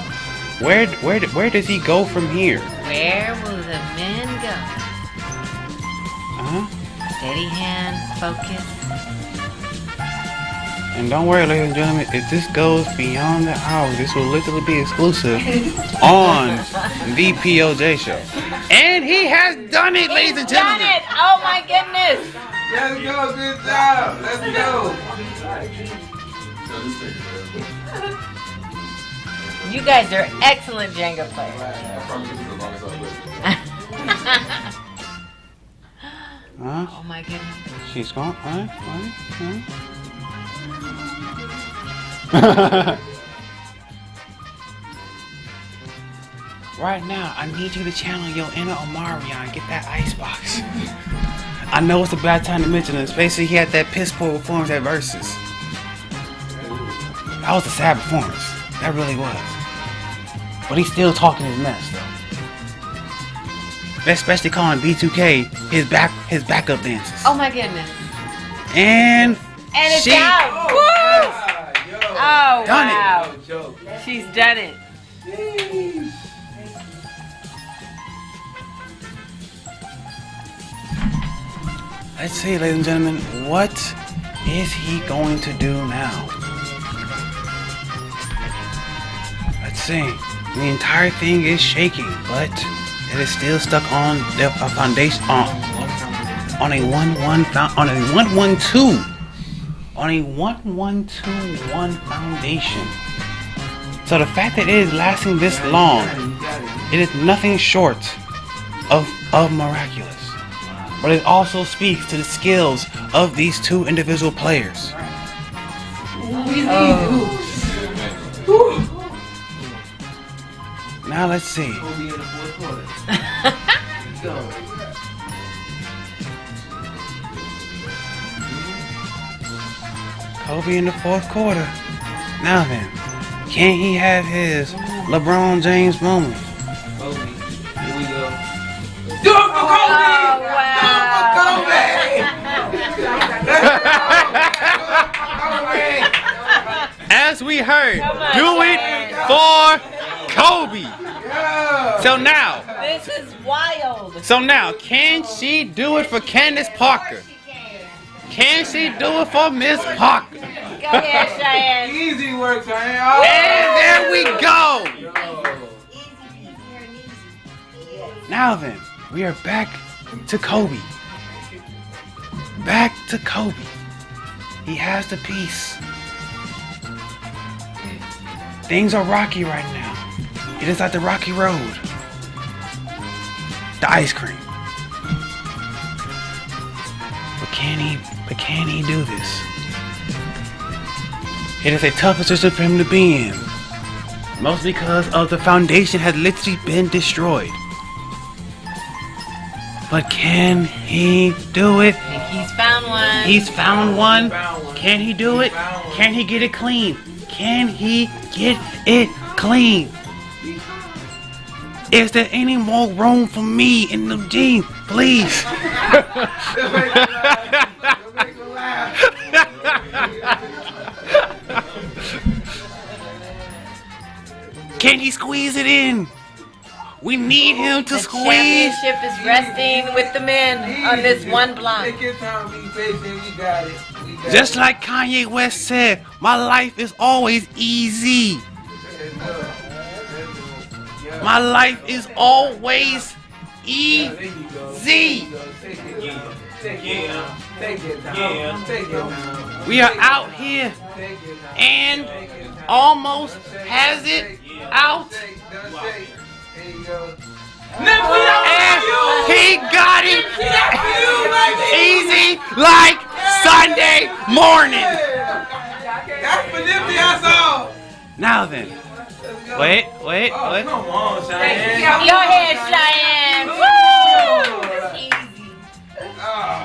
Speaker 10: does he go from here?
Speaker 3: Where will the men go? Steady hand, focus.
Speaker 10: And don't worry, ladies and gentlemen, if this goes beyond the hour, this will literally be exclusive on the POJ show. And he has done it, ladies and gentlemen.
Speaker 3: Done it! Oh my goodness!
Speaker 12: Let's go, good job. Let's go.
Speaker 3: You guys are excellent Jenga players. Oh my goodness.
Speaker 10: She's gone. What? Right now, I need you to channel your inner Omarion and get that icebox. I know it's a bad time to mention it, especially he had that piss poor performance at Versus. That was a sad performance. That really was. But he's still talking his mess, though. Especially calling B2K his backup dances.
Speaker 3: Oh my goodness.
Speaker 10: And
Speaker 3: it's
Speaker 10: she
Speaker 3: out. Woo! Oh
Speaker 10: done
Speaker 3: wow.
Speaker 10: it.
Speaker 3: She's done it.
Speaker 10: Let's see, ladies and gentlemen, what is he going to do now? Let's see. The entire thing is shaking, but it is still stuck on the foundation on a 1-1-2 on a 1-1-2-1 foundation. So the fact that it is lasting this long, it is nothing short of miraculous. But it also speaks to the skills of these two individual players. Now let's see. Kobe in the fourth quarter. Now then, can he have his LeBron James moment?
Speaker 12: Do it for Kobe!
Speaker 10: As we heard, do it for Kobe. So now,
Speaker 3: This is wild.
Speaker 10: can she do it for Candace Parker? Can she do it for Miss Parker?
Speaker 3: Go ahead, Cheyenne.
Speaker 12: Easy work, Cheyenne.
Speaker 10: And there we go. Now then, we are back to Kobe. Back to Kobe. He has the piece. Things are rocky right now. It is like the rocky road. The ice cream. But can he do this? It is a tough position for him to be in. Mostly because of the foundation has literally been destroyed. But can he do it?
Speaker 3: I think he's found one.
Speaker 10: He's found one. Can he do it? Can he get it clean? Can he get it clean? Is there any more room for me in the jeans? Please. Can he squeeze it in? We need him to squeeze.
Speaker 3: The championship is resting with the men on this one block.
Speaker 12: Take your time, be patient, we got it.
Speaker 10: Just like Kanye West said, my life is always easy. My life is always easy. We are out here and almost has it out. And he got it easy like Sunday morning.
Speaker 12: That's for them, that's all.
Speaker 10: Now then, wait.
Speaker 12: Come on, Cheyenne.
Speaker 3: Go ahead, Cheyenne. Woo!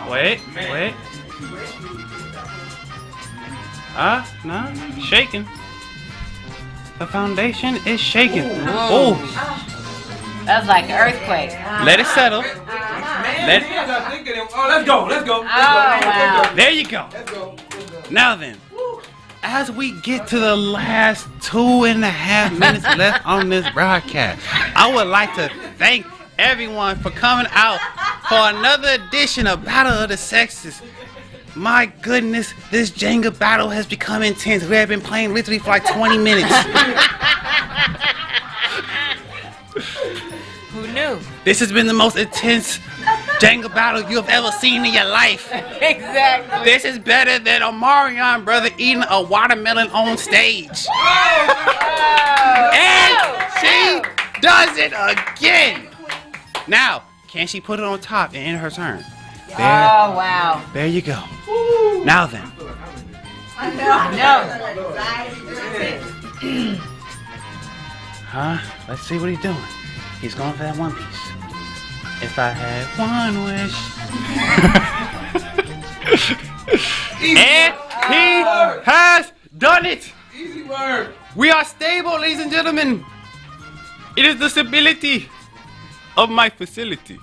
Speaker 10: wait. No, shaking. The foundation is shaking. Oh,
Speaker 3: That was like an earthquake.
Speaker 10: let it settle.
Speaker 12: Oh, let's go.
Speaker 3: Oh, wow.
Speaker 10: There you go.
Speaker 12: Let's go.
Speaker 10: Now then, as we get to the last 2.5 minutes left on this broadcast, I would like to thank everyone for coming out for another edition of Battle of the Sexes. My goodness, this Jenga battle has become intense. We have been playing literally for like 20 minutes.
Speaker 3: Who knew?
Speaker 10: This has been the most intense Jenga battle you have ever seen in your life.
Speaker 3: Exactly.
Speaker 10: This is better than Omarion brother eating a watermelon on stage. And she does it again. Now, can she put it on top and end her turn? There,
Speaker 3: Oh, wow.
Speaker 10: there you go. Now then.
Speaker 3: No.
Speaker 10: Huh? Let's see what he's doing. He's going for that one piece. If I had one wish. And he has done it.
Speaker 12: Easy work.
Speaker 10: We are stable, ladies and gentlemen. It is the stability of my facility.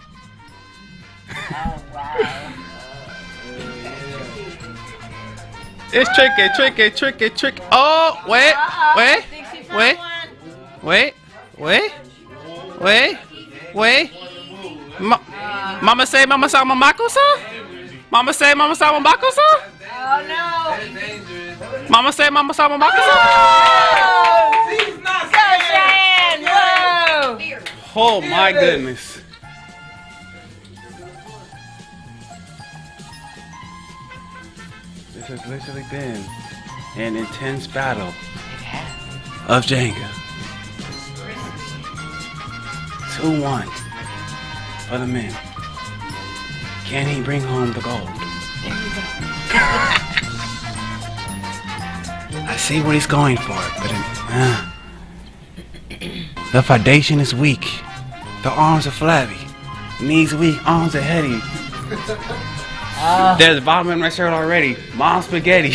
Speaker 10: It's tricky. Oh, wait. Mama say mama sama makosa? Mama say mama sama makosa?
Speaker 3: Oh, no.
Speaker 10: Mama say mama sama makosa?
Speaker 3: Cheyenne, whoa.
Speaker 10: Oh my goodness. This has literally been an intense battle of Jenga. 2-1 for the men. Can he bring home the gold? I see what he's going for, but the foundation is weak. The arms are flabby. Knees weak, arms are heady. There's vomit in my shirt already. Mom spaghetti.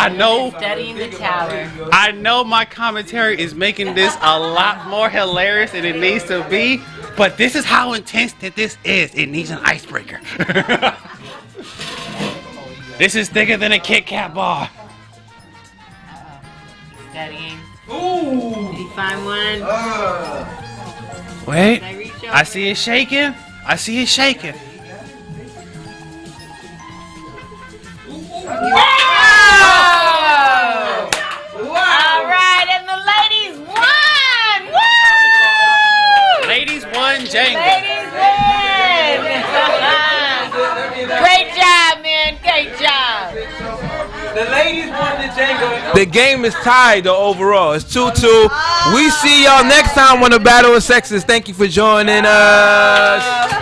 Speaker 10: I know.
Speaker 3: Studying the tower.
Speaker 10: I know my commentary is making this a lot more hilarious than it needs to be, but this is how intense that this is. It needs an icebreaker. This is thicker than a Kit Kat bar.
Speaker 3: Studying.
Speaker 12: Ooh.
Speaker 3: Did he find one?
Speaker 10: Wait,
Speaker 3: Did I reach over?
Speaker 10: I see it shaking. I see it shaking.
Speaker 3: Whoa! All right, and the ladies won! Woo!
Speaker 10: Ladies won Jenga.
Speaker 3: Ladies win! Great job, man. Great job.
Speaker 12: The ladies won the Jenga.
Speaker 8: The game is tied though overall. It's 2-2. We see y'all next time on the Battle of Sexes. Thank you for joining us.